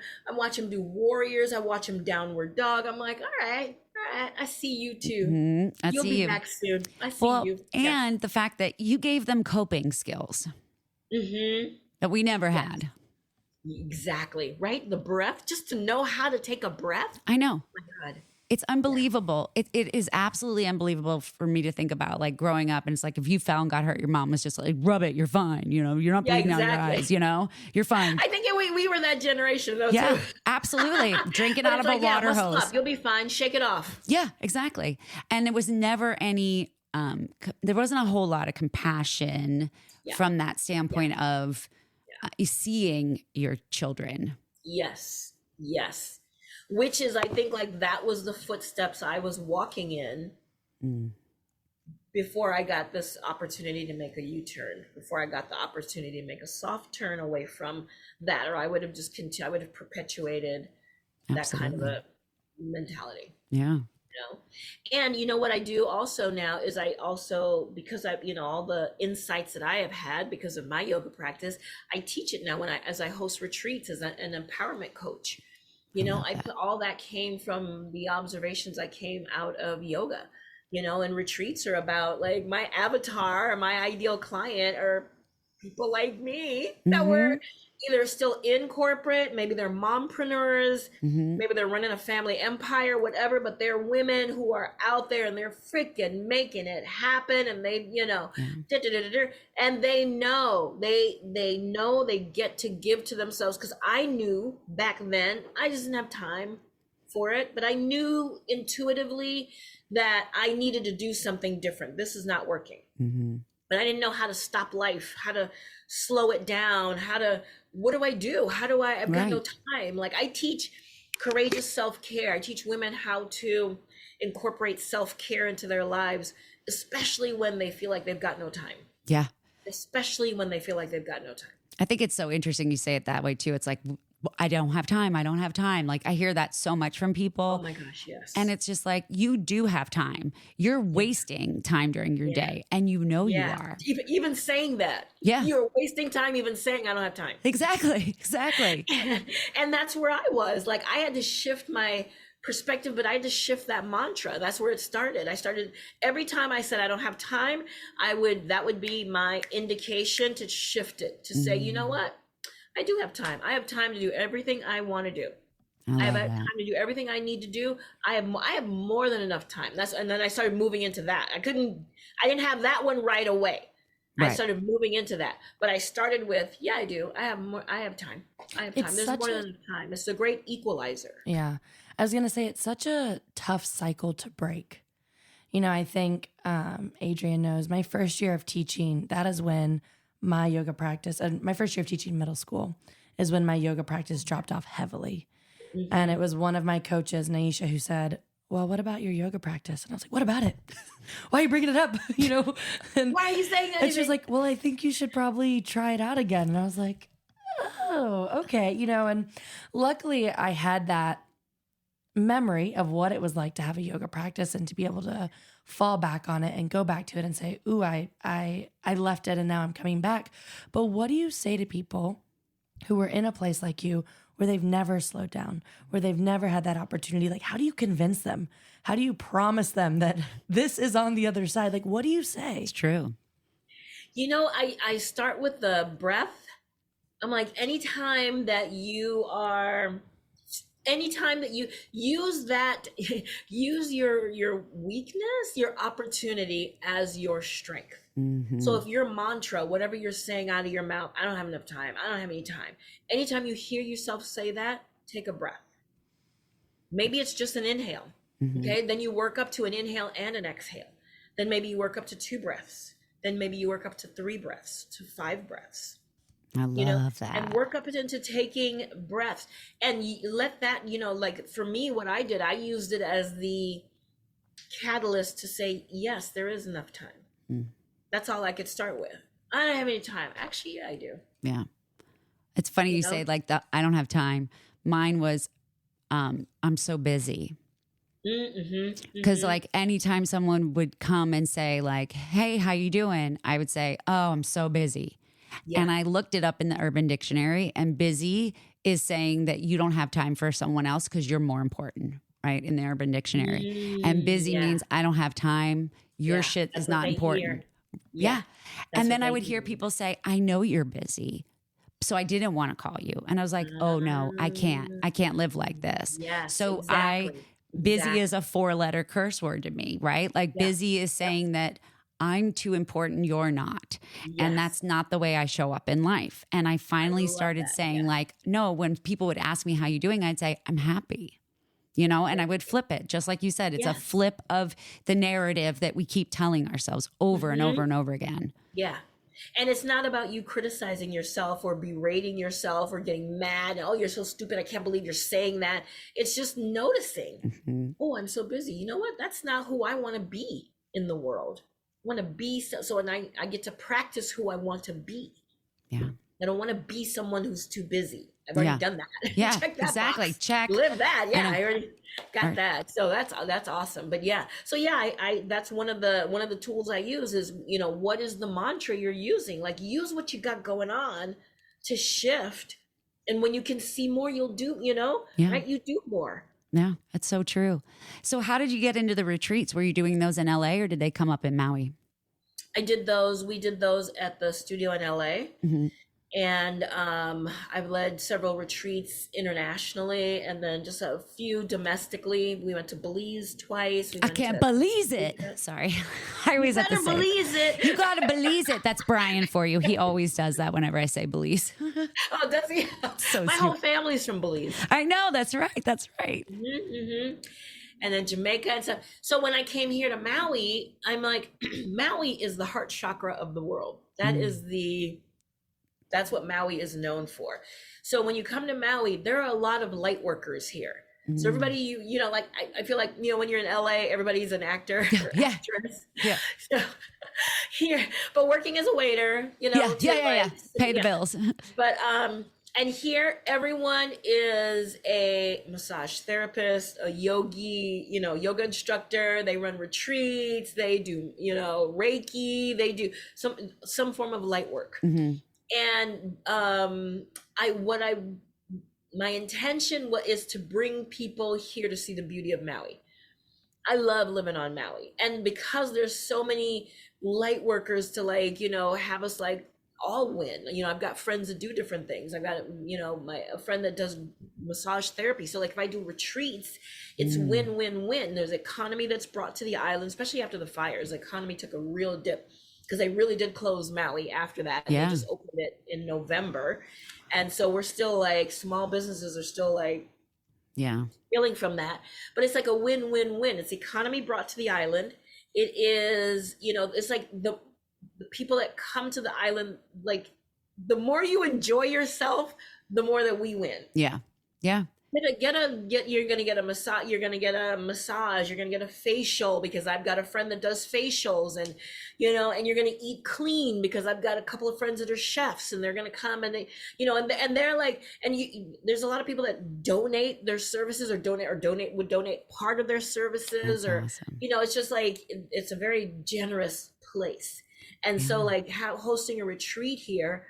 Speaker 2: do warriors. I watch him downward dog. I'm like, all right. I see you too.
Speaker 1: Mhm. I
Speaker 2: You'll
Speaker 1: see
Speaker 2: be
Speaker 1: you.
Speaker 2: back soon. I see
Speaker 1: Well,
Speaker 2: you.
Speaker 1: and the fact that you gave them coping skills that we never had.
Speaker 2: Exactly. Right? The breath, just to know how to take a breath.
Speaker 1: I know.
Speaker 2: Oh my God.
Speaker 1: It's unbelievable. It is absolutely unbelievable for me to think about, like growing up. And it's like, if you fell and got hurt, your mom was just like, rub it, you're fine. You know, you're not
Speaker 2: Yeah,
Speaker 1: bleeding out your
Speaker 2: exactly.
Speaker 1: eyes, you know, you're fine.
Speaker 2: I think we were that generation though
Speaker 1: Yeah,
Speaker 2: too.
Speaker 1: absolutely. Drinking
Speaker 2: But
Speaker 1: out of
Speaker 2: it's
Speaker 1: a
Speaker 2: like, yeah,
Speaker 1: water
Speaker 2: muscle
Speaker 1: hose.
Speaker 2: up. You'll be fine. Shake it off.
Speaker 1: Yeah, exactly. And there was never any, there wasn't a whole lot of compassion from that standpoint of seeing your children.
Speaker 2: Yes. Which is, I think, like that was the footsteps I was walking in before I got this opportunity to make a U-turn, before I got the opportunity to make a soft turn away from that, or I would have just continued, I would have perpetuated that kind of a mentality.
Speaker 1: Yeah.
Speaker 2: You know? And you know what I do also now is I also, because I, you know, all the insights that I have had because of my yoga practice, I teach it now as I host retreats as an empowerment coach. You know, all that came from the observations I came out of yoga, you know, and retreats are about like my avatar or my ideal client are people like me that were either still in corporate, maybe they're mompreneurs, maybe they're running a family empire, whatever, but they're women who are out there and they're freaking making it happen. And they, and they know, they get to give to themselves. Cause I knew back then, I just didn't have time for it, but I knew intuitively that I needed to do something different. This is not working. But I didn't know how to stop life, how to slow it down, what do I do? I've got no time. Like I teach courageous self-care. I teach women how to incorporate self-care into their lives, especially when they feel like they've got no time.
Speaker 1: Yeah.
Speaker 2: Especially when they feel like they've got no time.
Speaker 1: I think it's so interesting you say it that way too. It's like, I don't have time. I don't have time. Like I hear that so much from people.
Speaker 2: Oh my gosh, yes.
Speaker 1: And it's just like, you do have time. You're wasting time during your day and you know you are.
Speaker 2: Even saying that.
Speaker 1: Yeah.
Speaker 2: You're wasting time even saying I don't have time.
Speaker 1: Exactly.
Speaker 2: And that's where I was. Like I had to shift my perspective, but I had to shift that mantra. That's where it started. I started every time I said I don't have time, that would be my indication to shift it, to say, you know what? I do have time. I have time to do everything I want to do. I have time to do everything I need to do. I have more than enough time. And then I started moving into that. I didn't have that one right away. I started moving into that. But I started with, I do. I have time. There's more than enough time. It's a great equalizer.
Speaker 4: Yeah. I was going to say, it's such a tough cycle to break. I think Adrienne knows my first year of teaching, that is when my yoga practice, and my first year of teaching middle school is when my yoga practice dropped off heavily. And it was one of my coaches, Naisha, who said, well, what about your yoga practice? And I was like, what about it? Why are you bringing it up? And
Speaker 2: why are you saying that?
Speaker 4: And she was like, well, I think you should probably try it out again. And I was like, oh, okay. And luckily I had that memory of what it was like to have a yoga practice and to be able to fall back on it and go back to it and say, ooh, I left it and now I'm coming back. But what do you say to people who are in a place like you where they've never slowed down, where they've never had that opportunity? Like, how do you convince them? How do you promise them that this is on the other side? Like, what do you say?
Speaker 1: It's true.
Speaker 2: I start with the breath. I'm like, anytime that you use your weakness, your opportunity as your strength. So if your mantra, whatever you're saying out of your mouth, I don't have enough time, I don't have any time. Anytime you hear yourself say that, take a breath. Maybe it's just an inhale. Okay. Then you work up to an inhale and an exhale. Then maybe you work up to 2 breaths. Then maybe you work up to 3 breaths, to 5 breaths.
Speaker 1: I love that.
Speaker 2: And work up into taking breaths and let that, like for me, what I did, I used it as the catalyst to say, yes, there is enough time. That's all I could start with. I don't have any time. Actually, yeah, I do.
Speaker 1: Yeah. It's funny you say like that. I don't have time. Mine was, I'm so busy. Because like anytime someone would come and say like, hey, how you doing? I would say, oh, I'm so busy. Yeah. And I looked it up in the Urban Dictionary, and busy is saying that you don't have time for someone else because you're more important, right? In the Urban Dictionary. And busy means I don't have time. Your shit is not important. Yeah. And then I would hear people say, I know you're busy, so I didn't want to call you. And I was like, oh no, I can't live like this.
Speaker 2: Yes,
Speaker 1: so busy is a 4-letter curse word to me, right? Like busy is saying that I'm too important, you're not. Yes. And that's not the way I show up in life. And I finally started saying like, no, when people would ask me how you doing, I'd say, I'm happy. And I would flip it. Just like you said, it's a flip of the narrative that we keep telling ourselves over and over and over again.
Speaker 2: Yeah. And it's not about you criticizing yourself or berating yourself or getting mad. Oh, you're so stupid. I can't believe you're saying that. It's just noticing. Oh, I'm so busy. You know what? That's not who I want to be in the world. I want to be and I get to practice who I want to be.
Speaker 1: Yeah.
Speaker 2: I don't want to be someone who's too busy. I've already done that.
Speaker 1: Yeah,
Speaker 2: Check that
Speaker 1: exactly.
Speaker 2: box.
Speaker 1: Check.
Speaker 2: Live that. Yeah, I already got that. So that's awesome. But yeah, so yeah, I that's one of the tools I use is, what is the mantra you're using? Like use what you got going on to shift. And when you can see more, you'll do, right? You do more.
Speaker 1: Yeah, that's so true. So how did you get into the retreats? Were you doing those in LA or did they come up in Maui?
Speaker 2: I did those. We did those at the studio in LA.
Speaker 1: Mm-hmm.
Speaker 2: And I've led several retreats internationally, and then just a few domestically. We went to Belize twice. We
Speaker 1: I
Speaker 2: went
Speaker 1: can't
Speaker 2: to
Speaker 1: believe it. Sorry. I always have to
Speaker 2: better
Speaker 1: say
Speaker 2: Belize it.
Speaker 1: You got to believe it. That's Brian for you. He always does that whenever I say Belize.
Speaker 2: Oh, does he?
Speaker 1: So
Speaker 2: My
Speaker 1: sweet.
Speaker 2: whole family's from Belize.
Speaker 1: I know. That's right. That's right.
Speaker 2: Mm-hmm. And then Jamaica and stuff. So when I came here to Maui, I'm like, Maui is the heart chakra of the world. That's what Maui is known for. So when you come to Maui, there are a lot of light workers here. So everybody, you know, like I feel like, you know, when you're in LA, everybody's an actor or
Speaker 1: Yeah.
Speaker 2: actress.
Speaker 1: Yeah.
Speaker 2: So here, but working as a waiter, you know,
Speaker 1: Yeah. Pay the bills.
Speaker 2: But and here everyone is a massage therapist, a yogi, you know, yoga instructor. They run retreats. They do, you know, Reiki. They do some form of light work.
Speaker 1: Mm-hmm.
Speaker 2: And my intention is to bring people here to see the beauty of Maui. I love living on Maui, and because there's so many light workers to, like, you know, have us like all win. You know, I've got friends that do different things. I've got, you know, a friend that does massage therapy. So like if I do retreats, it's win-win-win. There's economy that's brought to the island, especially after the fires. The economy took a real dip, because they really did close Maui after that. And they just opened it in November. And so we're still like, small businesses are still like feeling from that. But it's like a win-win-win. It's economy brought to the island. It is, you know, it's like the people that come to the island, like the more you enjoy yourself, the more that we win.
Speaker 1: Yeah.
Speaker 2: You're gonna get a massage. You're gonna get a massage. You're gonna get a facial, because I've got a friend that does facials, and you know, and you're gonna eat clean because I've got a couple of friends that are chefs, and they're gonna come and they, you know, and they're like, and there's a lot of people that donate their services, or would donate part of their services. That's awesome. You know, it's just like, it's a very generous place, and so like hosting a retreat here,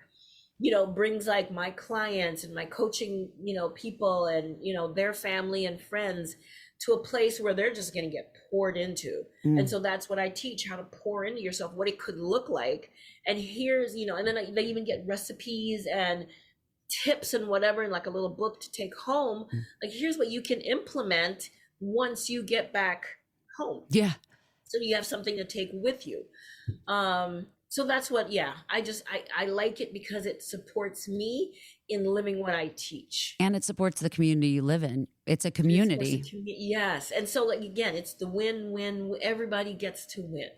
Speaker 2: you know, brings like my clients and my coaching, you know, people and, you know, their family and friends to a place where they're just going to get poured into. And so that's what I teach, how to pour into yourself, what it could look like. And here's, you know, and then they even get recipes and tips and whatever, and like a little book to take home. Like, here's what you can implement once you get back home.
Speaker 1: Yeah.
Speaker 2: So you have something to take with you. So that's what, I like it because it supports me in living what I teach.
Speaker 1: And it supports the community you live in. It's a community.
Speaker 2: Yes. And so, like, again, it's the win-win. Everybody gets to win.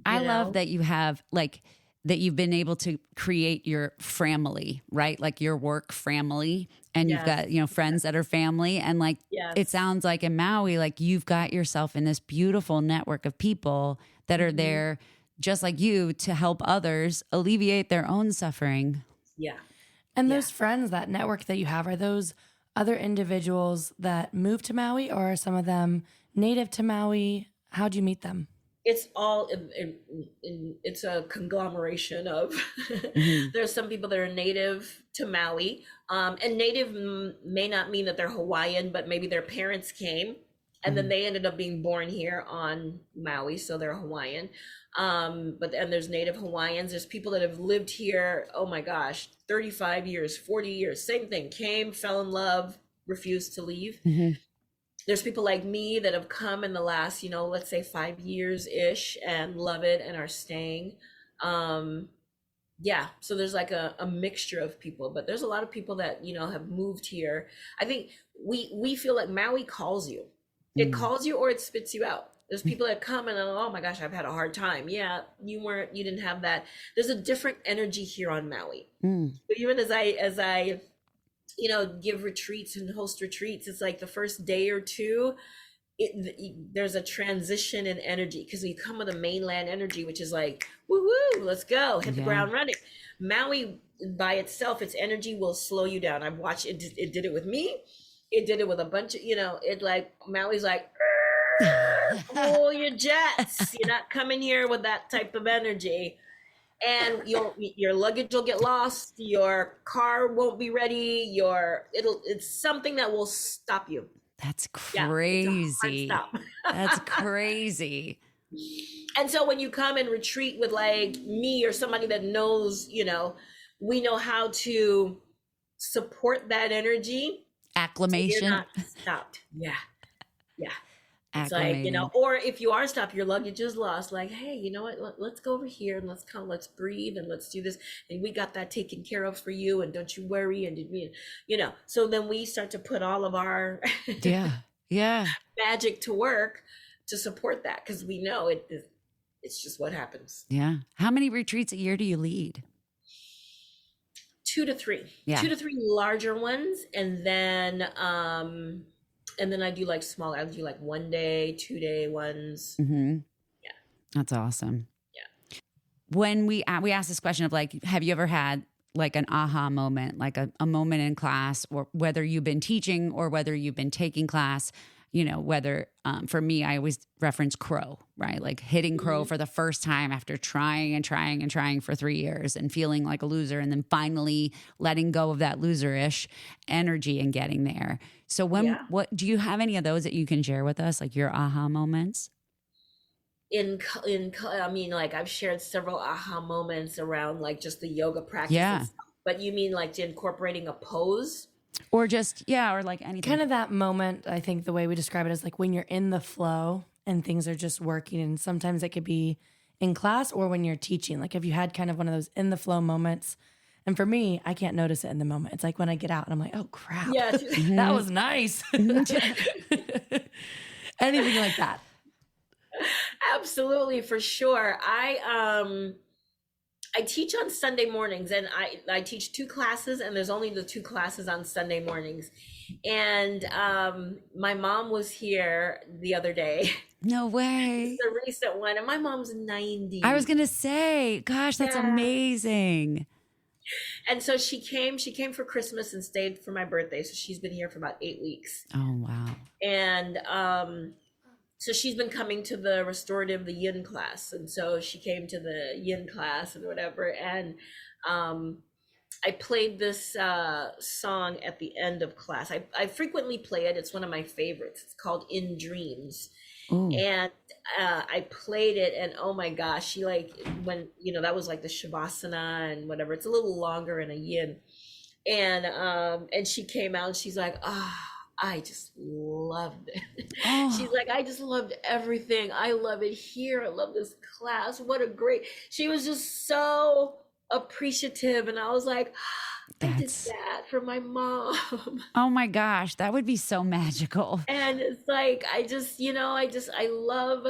Speaker 1: I love that you have, like, that you've been able to create your family, right? Like your work family. And you've got, you know, friends that are family. And like, it sounds like in Maui, like you've got yourself in this beautiful network of people that are there just like you to help others alleviate their own suffering.
Speaker 2: Yeah.
Speaker 4: And those friends, that network that you have, are those other individuals that moved to Maui, or are some of them native to Maui? How'd you meet them?
Speaker 2: It's all, it's a conglomeration of, there's some people that are native to Maui, and native may not mean that they're Hawaiian, but maybe their parents came and then they ended up being born here on Maui, so they're Hawaiian. And there's native Hawaiians. There's people that have lived here, oh my gosh, 35 years, 40 years, same thing, came, fell in love, refused to leave. There's people like me that have come in the last, you know, let's say 5 years-ish and love it and are staying. So there's like a mixture of people, but there's a lot of people that, you know, have moved here. I think we feel like Maui calls you. It calls you or it spits you out. There's people that come and, oh my gosh, I've had a hard time. Yeah, you didn't have that. There's a different energy here on Maui. So even as I, you know, give retreats and host retreats, it's like the first day or two, there's a transition in energy, because you come with a mainland energy, which is like, woo-woo, let's go, hit the ground running. Maui by itself, its energy will slow you down. I've watched it. It did it with me. It did it with a bunch of, you know, it like, Maui's like, cool your jets. You're not coming here with that type of energy. And your luggage will get lost. Your car won't be ready. It's something that will stop you.
Speaker 1: That's crazy.
Speaker 2: Yeah,
Speaker 1: That's crazy.
Speaker 2: And so when you come and retreat with like me or somebody that knows, we know how to support that energy. So you're
Speaker 1: Acclimation.
Speaker 2: not stopped. Yeah. Yeah. It's like,
Speaker 1: Acclimating.
Speaker 2: or if you are stopped, your luggage is lost. Like, hey, you know what? Let's go over here and let's breathe and let's do this. And we got that taken care of for you. And don't you worry. And so then we start to put all of our
Speaker 1: Yeah. Yeah.
Speaker 2: magic to work to support that. Cause we know it's just what happens.
Speaker 1: Yeah. How many retreats a year do you lead?
Speaker 2: 2 to 3.
Speaker 1: Yeah.
Speaker 2: 2 to 3 larger ones. And then I do like small. I do like 1 day, 2 day ones.
Speaker 1: Mm-hmm.
Speaker 2: Yeah.
Speaker 1: That's awesome.
Speaker 2: Yeah.
Speaker 1: When we ask this question of like, have you ever had like an aha moment, like a moment in class, or whether you've been teaching or whether you've been taking class, whether for me, I always reference crow, right? Like hitting crow for the first time after trying and trying and trying for 3 years and feeling like a loser, and then finally letting go of that loserish energy and getting there. So what do you have any of those that you can share with us, like your aha moments?
Speaker 2: I mean, like I've shared several aha moments around like just the yoga practice.
Speaker 1: Yeah.
Speaker 2: But you mean like incorporating a pose?
Speaker 1: Or just, or like anything.
Speaker 4: Kind of that moment, I think the way we describe it is like when you're in the flow and things are just working. And sometimes it could be in class or when you're teaching. Like, have you had kind of one of those in the flow moments? And for me, I can't notice it in the moment. It's like when I get out and I'm like, oh crap,
Speaker 2: Yes.
Speaker 4: that was nice. Anything like that.
Speaker 2: Absolutely, for sure. I teach on Sunday mornings, and I teach 2 classes, and there's only the 2 classes on Sunday mornings. And my mom was here the other day.
Speaker 1: No way.
Speaker 2: It's a recent one, and my mom's 90.
Speaker 1: I was going to say, gosh, that's amazing.
Speaker 2: And so she came for Christmas and stayed for my birthday. So she's been here for about 8 weeks.
Speaker 1: Oh, wow.
Speaker 2: And so she's been coming to the yin class. And so she came to the yin class and whatever. And I played this song at the end of class. I frequently play it. It's one of my favorites. It's called In Dreams. Ooh. And I played it, and oh my gosh, she like, when, that was like the Shavasana and whatever. It's a little longer in a yin. And she came out and she's like, I just loved it. Oh. She's like, I just loved everything. I love it here. I love this class. She was just so appreciative. And I was like, I did that for my mom.
Speaker 1: Oh my gosh, that would be so magical.
Speaker 2: And it's like, I love,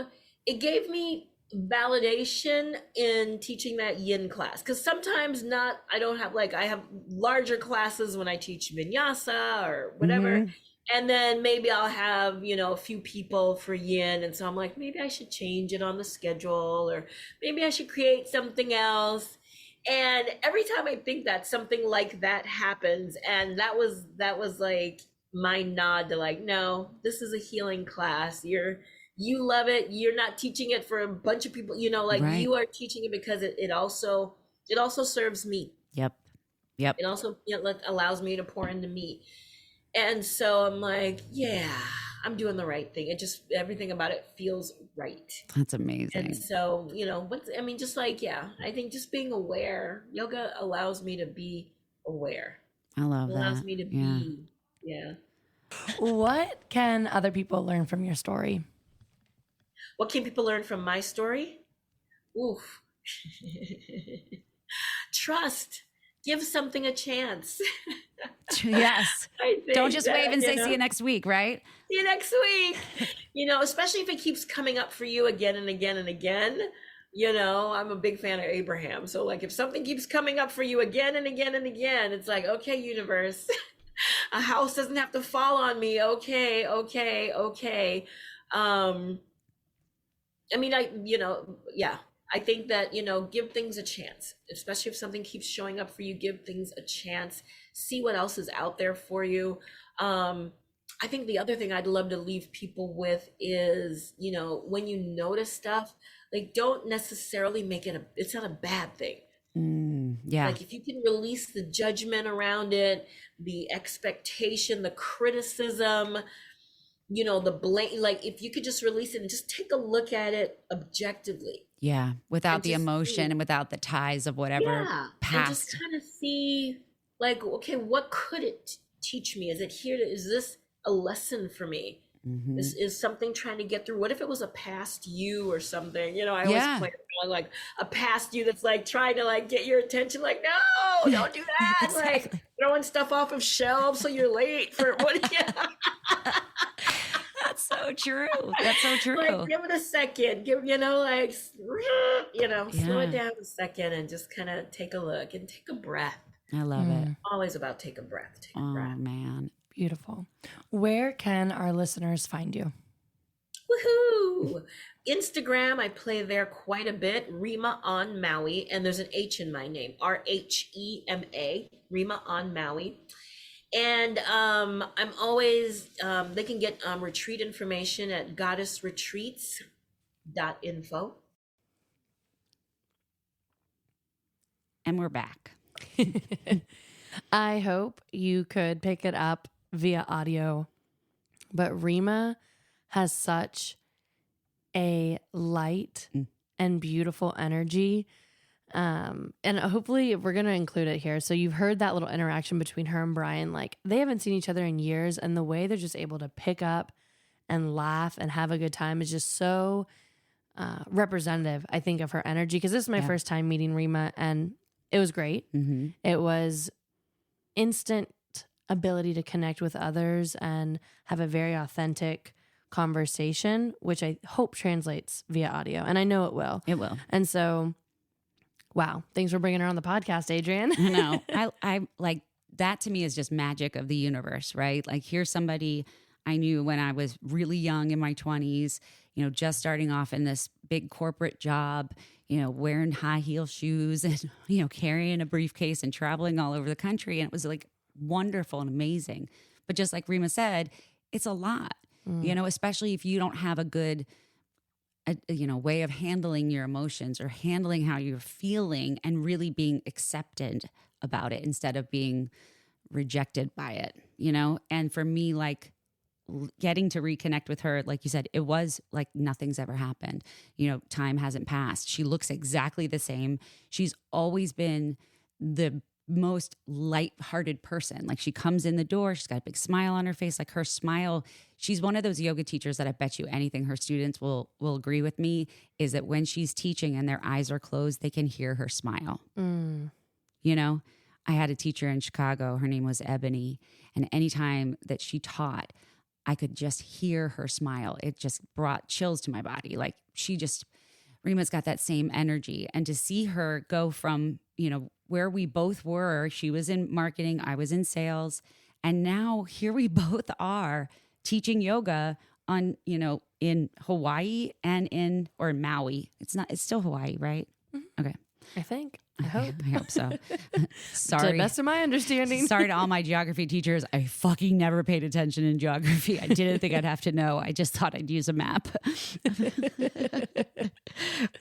Speaker 2: it gave me validation in teaching that yin class. Cause sometimes I have larger classes when I teach vinyasa or whatever. Mm-hmm. And then maybe I'll have, a few people for yin. And so I'm like, maybe I should change it on the schedule, or maybe I should create something else. And every time I think that, something like that happens. And that was like my nod to like, no, this is a healing class. You love it. You're not teaching it for a bunch of people, right. You are teaching it because it also serves me.
Speaker 1: Yep.
Speaker 2: It also allows me to pour into me. And so I'm like, yeah, I'm doing the right thing. Everything about it feels right.
Speaker 1: That's amazing.
Speaker 2: And so, I think just being aware, yoga allows me to be aware.
Speaker 1: I love that. It
Speaker 2: allows me to be, yeah.
Speaker 4: What can other people learn from your story?
Speaker 2: What can people learn from my story? Oof. Trust. Give something a chance.
Speaker 1: Yes. Don't just wave and say, see you next week, right?
Speaker 2: See you next week. Especially if it keeps coming up for you again and again and again. I'm a big fan of Abraham. So like if something keeps coming up for you again and again and again, it's like, okay, universe, a house doesn't have to fall on me. Okay. I think that, give things a chance, especially if something keeps showing up for you, give things a chance, see what else is out there for you. I think the other thing I'd love to leave people with is, when you notice stuff, like don't necessarily make it's not a bad thing.
Speaker 1: Yeah.
Speaker 2: Like if you can release the judgment around it, the expectation, the criticism, the blame, like if you could just release it and just take a look at it objectively.
Speaker 1: Yeah. Without
Speaker 2: And
Speaker 1: the
Speaker 2: just
Speaker 1: emotion
Speaker 2: see.
Speaker 1: and without the ties of whatever
Speaker 2: Yeah. And just
Speaker 1: past.
Speaker 2: kind of see, like, okay, what could it teach me? Is this a lesson for me?
Speaker 1: Mhm.
Speaker 2: Is something trying to get through? What if it was a past you or something? I always
Speaker 1: Yeah.
Speaker 2: play around like a past you that's like trying to like get your attention. Like, no, don't do that. Like
Speaker 1: Exactly.
Speaker 2: throwing stuff off of shelves so you're late for what?
Speaker 1: That's so true. That's so true.
Speaker 2: Like, give it a second. Like, slow
Speaker 1: Yeah.
Speaker 2: it down a second and just kind of take a look and take a breath.
Speaker 1: I love it.
Speaker 2: Always about take a breath. Take a
Speaker 1: Oh,
Speaker 2: breath.
Speaker 1: man.
Speaker 4: Beautiful. Where can our listeners find you?
Speaker 2: Woohoo! Instagram, I play there quite a bit. Rhema on Maui, and there's an H in my name. RHEMA. Rhema on Maui. And I'm always, they can get retreat information at goddessretreats.info.
Speaker 1: And we're back.
Speaker 4: I hope you could pick it up via audio, but Rhema has such a light and beautiful energy. And hopefully we're going to include it here. So you've heard that little interaction between her and Brian. Like, they haven't seen each other in years, and the way they're just able to pick up and laugh and have a good time is just so representative, I think, of her energy. Because this is my first time meeting Rhema, and it was great.
Speaker 1: Mm-hmm.
Speaker 4: It was instant ability to connect with others and have a very authentic conversation, which I hope translates via audio. And I know it will.
Speaker 1: It will.
Speaker 4: And so, wow, thanks for bringing her on the podcast, Adrienne.
Speaker 1: I know. I like that. To me is just magic of the universe, right? Like, here's somebody I knew when I was really young in my 20s, just starting off in this big corporate job, wearing high heel shoes and, carrying a briefcase and traveling all over the country. And it was like wonderful and amazing. But just like Rhema said, it's a lot, especially if you don't have a good, way of handling your emotions or handling how you're feeling and really being accepted about it instead of being rejected by it, And for me, like, getting to reconnect with her, like you said, it was like nothing's ever happened. Time hasn't passed. She looks exactly the same. She's always been the most light-hearted person. Like, she comes in the door, she's got a big smile on her face. Like, her smile, she's one of those yoga teachers that I bet you anything her students will agree with me is that when she's teaching and their eyes are closed, they can hear her smile. I had a teacher in Chicago, her name was Ebony, and anytime that she taught, I could just hear her smile. It just brought chills to my body. Like, Rhema's got that same energy. And to see her go from, where we both were, she was in marketing, I was in sales. And now here we both are teaching yoga on, in Hawaii and or Maui. It's still Hawaii, right? Mm-hmm. Okay.
Speaker 4: I think. I hope.
Speaker 1: I hope so. Sorry.
Speaker 4: To the best of my understanding.
Speaker 1: Sorry to all my geography teachers. I fucking never paid attention in geography. I didn't think I'd have to know. I just thought I'd use a map.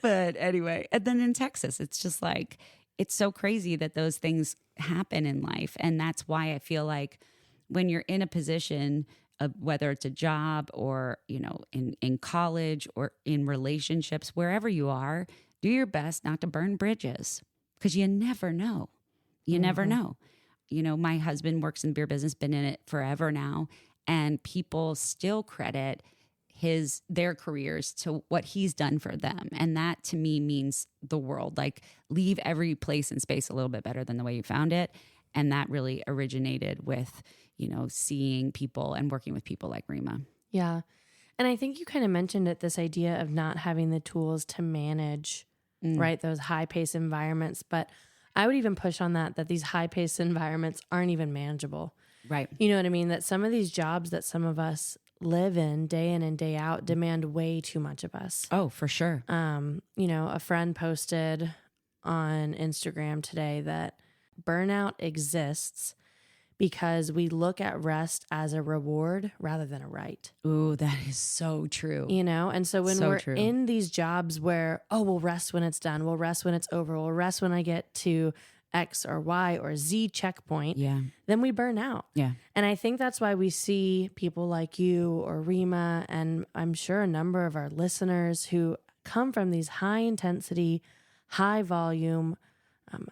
Speaker 1: But anyway, and then in Texas, it's just like, it's so crazy that those things happen in life. And that's why I feel like when you're in a position of whether it's a job or, in college or in relationships, wherever you are, do your best not to burn bridges. Because you never know. You never know. My husband works in the beer business, been in it forever now, and people still credit their careers to what he's done for them. And that to me means the world. Like, leave every place and space a little bit better than the way you found it. And that really originated with, seeing people and working with people like Rhema.
Speaker 4: Yeah. And I think you kind of mentioned it, this idea of not having the tools to manage right? Those high-paced environments. But I would even push on that these high-paced environments aren't even manageable.
Speaker 1: Right.
Speaker 4: You know what I mean? That some of these jobs that some of us live in day and day out demand way too much of us.
Speaker 1: Oh, for sure.
Speaker 4: A friend posted on Instagram today that burnout exists because we look at rest as a reward rather than a right.
Speaker 1: Ooh, that is so true.
Speaker 4: And so when we're in these jobs where, we'll rest when it's done, we'll rest when it's over, we'll rest when I get to X or Y or Z checkpoint,
Speaker 1: Yeah.
Speaker 4: then we burn out.
Speaker 1: Yeah.
Speaker 4: And I think that's why we see people like you or Rhema, and I'm sure a number of our listeners who come from these high intensity, high volume,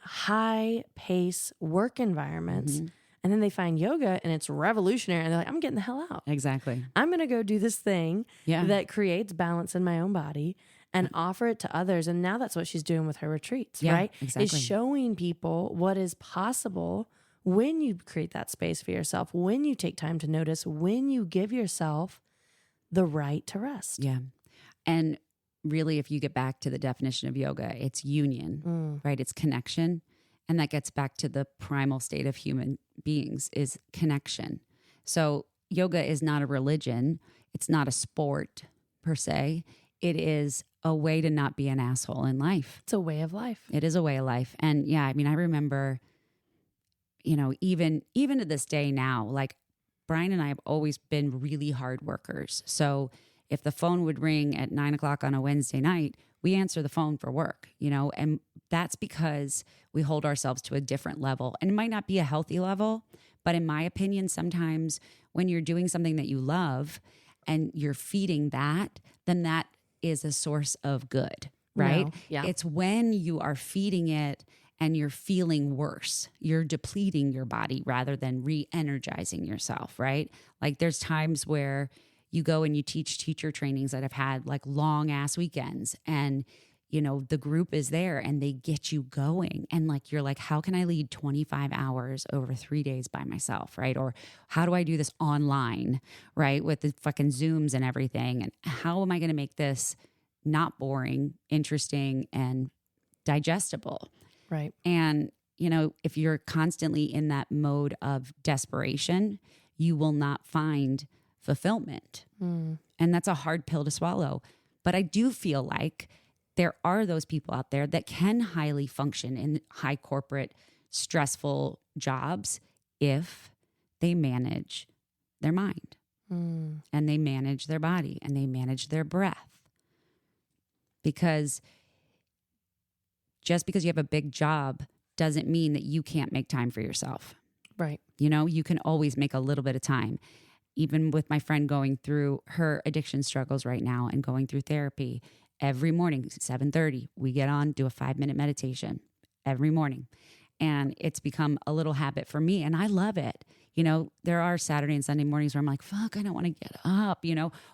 Speaker 4: high pace work environments. And then they find yoga and it's revolutionary. And they're like, I'm getting the hell out.
Speaker 1: Exactly.
Speaker 4: I'm going to go do this thing that creates balance in my own body and offer it to others. And now that's what she's doing with her retreats, right?
Speaker 1: Exactly.
Speaker 4: Is showing people what is possible when you create that space for yourself, when you take time to notice, when you give yourself the right to rest.
Speaker 1: Yeah. And really, if you get back to the definition of yoga, it's union, right? It's connection. And that gets back to the primal state of human beings is connection. So yoga is not a religion. It's not a sport per se. It is a way to not be an asshole in life.
Speaker 4: It's a way of life.
Speaker 1: It is a way of life. And yeah, I mean, I remember, even to this day now, like Brian and I have always been really hard workers. So if the phone would ring at 9:00 on a Wednesday night, we answer the phone for work, and that's because we hold ourselves to a different level. And it might not be a healthy level, but in my opinion, sometimes when you're doing something that you love and you're feeding that, then that is a source of good, right?
Speaker 4: No. Yeah.
Speaker 1: It's when you are feeding it and you're feeling worse, you're depleting your body rather than re-energizing yourself, right? Like there's times where you go and you teach teacher trainings that have had like long ass weekends and the group is there and they get you going. And like, you're like, how can I lead 25 hours over 3 days by myself? Right. Or how do I do this online? Right. With the fucking Zooms and everything. And how am I going to make this not boring, interesting, and digestible?
Speaker 4: Right.
Speaker 1: And, if you're constantly in that mode of desperation, you will not find fulfillment. And that's a hard pill to swallow. But I do feel like there are those people out there that can highly function in high corporate, stressful jobs if they manage their mind and they manage their body and they manage their breath. Because just because you have a big job doesn't mean that you can't make time for yourself.
Speaker 4: Right.
Speaker 1: You can always make a little bit of time. Even with my friend going through her addiction struggles right now and going through therapy, every morning, 7:30, we get on, do a 5-minute meditation every morning. And it's become a little habit for me and I love it. There are Saturday and Sunday mornings where I'm like, fuck, I don't want to get up,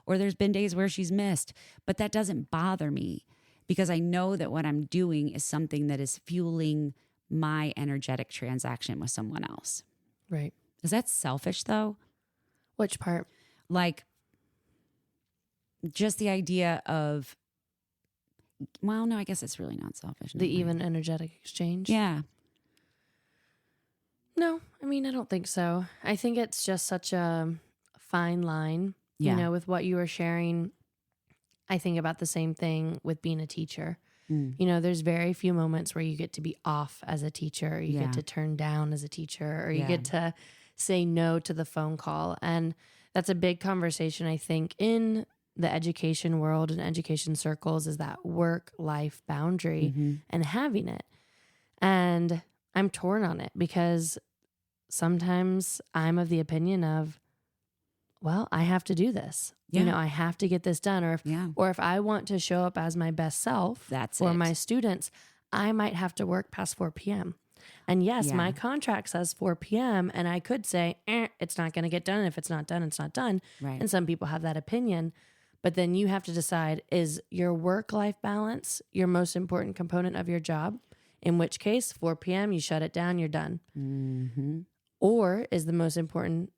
Speaker 1: or there's been days where she's missed, but that doesn't bother me because I know that what I'm doing is something that is fueling my energetic transaction with someone else.
Speaker 4: Right.
Speaker 1: Is that selfish though?
Speaker 4: Which part?
Speaker 1: Like just the idea of, well, no, I guess it's really not selfish.
Speaker 4: The even energetic exchange?
Speaker 1: Yeah.
Speaker 4: No, I mean, I don't think so. I think it's just such a fine line,
Speaker 1: Yeah.
Speaker 4: with what you were sharing. I think about the same thing with being a teacher. There's very few moments where you get to be off as a teacher, or you
Speaker 1: Yeah.
Speaker 4: get to turn down as a teacher, or you
Speaker 1: Yeah.
Speaker 4: get to say no to the phone call. And that's a big conversation, I think, in the education world and education circles is that work-life boundary and having it. And I'm torn on it because sometimes I'm of the opinion of, well, I have to do this.
Speaker 1: Yeah.
Speaker 4: I have to get this done. Or if I want to show up as my best self
Speaker 1: That's
Speaker 4: for
Speaker 1: it.
Speaker 4: my students, I might have to work past 4 p.m. And yes,
Speaker 1: Yeah.
Speaker 4: my contract says 4 p.m. And I could say, it's not going to get done. If it's not done, it's not done.
Speaker 1: Right.
Speaker 4: And some people have that opinion. But then you have to decide, is your work-life balance your most important component of your job? In which case, 4 p.m., you shut it down, you're done. Or is the most important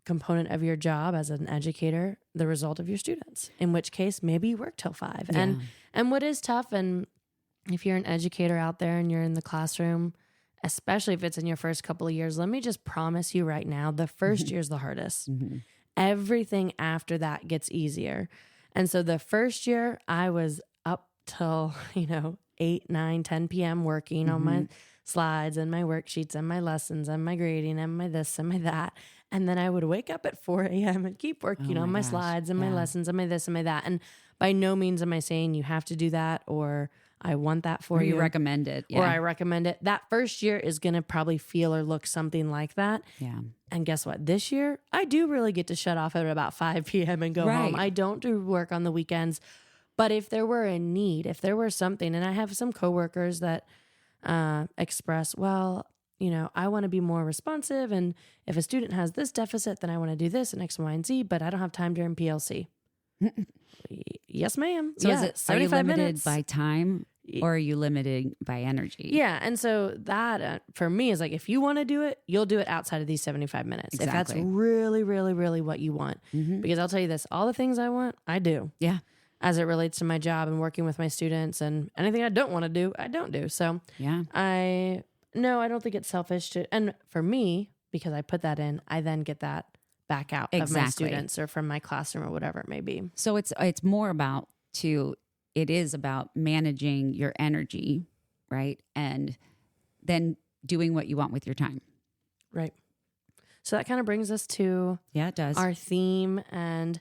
Speaker 4: component of your job as an educator the result of your students? In which case, maybe you work till 5.
Speaker 1: Yeah.
Speaker 4: And what is tough, and if you're an educator out there and you're in the classroom, especially if it's in your first couple of years, let me just promise you right now, the first year is the hardest. Everything after that gets easier. And so the first year I was up till, 8, 9, 10 p.m. working on my slides and my worksheets and my lessons and my grading and my this and my that. And then I would wake up at 4 a.m. and keep working on my
Speaker 1: gosh.
Speaker 4: slides and my
Speaker 1: Yeah.
Speaker 4: lessons and my this and my that. And by no means am I saying you have to do that or I want that for
Speaker 1: Or
Speaker 4: you.
Speaker 1: you recommend it.
Speaker 4: Or I recommend it. That first year is going to probably feel or look something like that.
Speaker 1: Yeah.
Speaker 4: And guess what? This year, I do really get to shut off at about 5 p.m. and go home. I don't do work on the weekends. But if there were a need, if there were something, and I have some coworkers that express, well, you know, I want to be more responsive. And if a student has this deficit, then I want to do this and X, Y, and Z, but I don't have time during PLC. Yes, ma'am.
Speaker 1: So
Speaker 4: yeah,
Speaker 1: are you
Speaker 4: 75
Speaker 1: limited
Speaker 4: minutes.
Speaker 1: by time or are you limited by energy?
Speaker 4: Yeah. And so that for me is like, if you want to do it, you'll do it outside of these 75 minutes. If that's
Speaker 1: Exactly.
Speaker 4: really, really, really what you want.
Speaker 1: Mhm.
Speaker 4: Because I'll tell you this, all the things I want, I do.
Speaker 1: Yeah.
Speaker 4: As it relates to my job and working with my students, and anything I don't want to do, I don't do. So
Speaker 1: Yeah.
Speaker 4: I don't think it's selfish to, and for me, because I put that in, I then get that back out of my
Speaker 1: Exactly.
Speaker 4: students or from my classroom or whatever it may be.
Speaker 1: So it's more about it is about managing your energy, right? And then doing what you want with your time.
Speaker 4: Right. So that kind of brings us to
Speaker 1: Yeah, it does.
Speaker 4: our theme and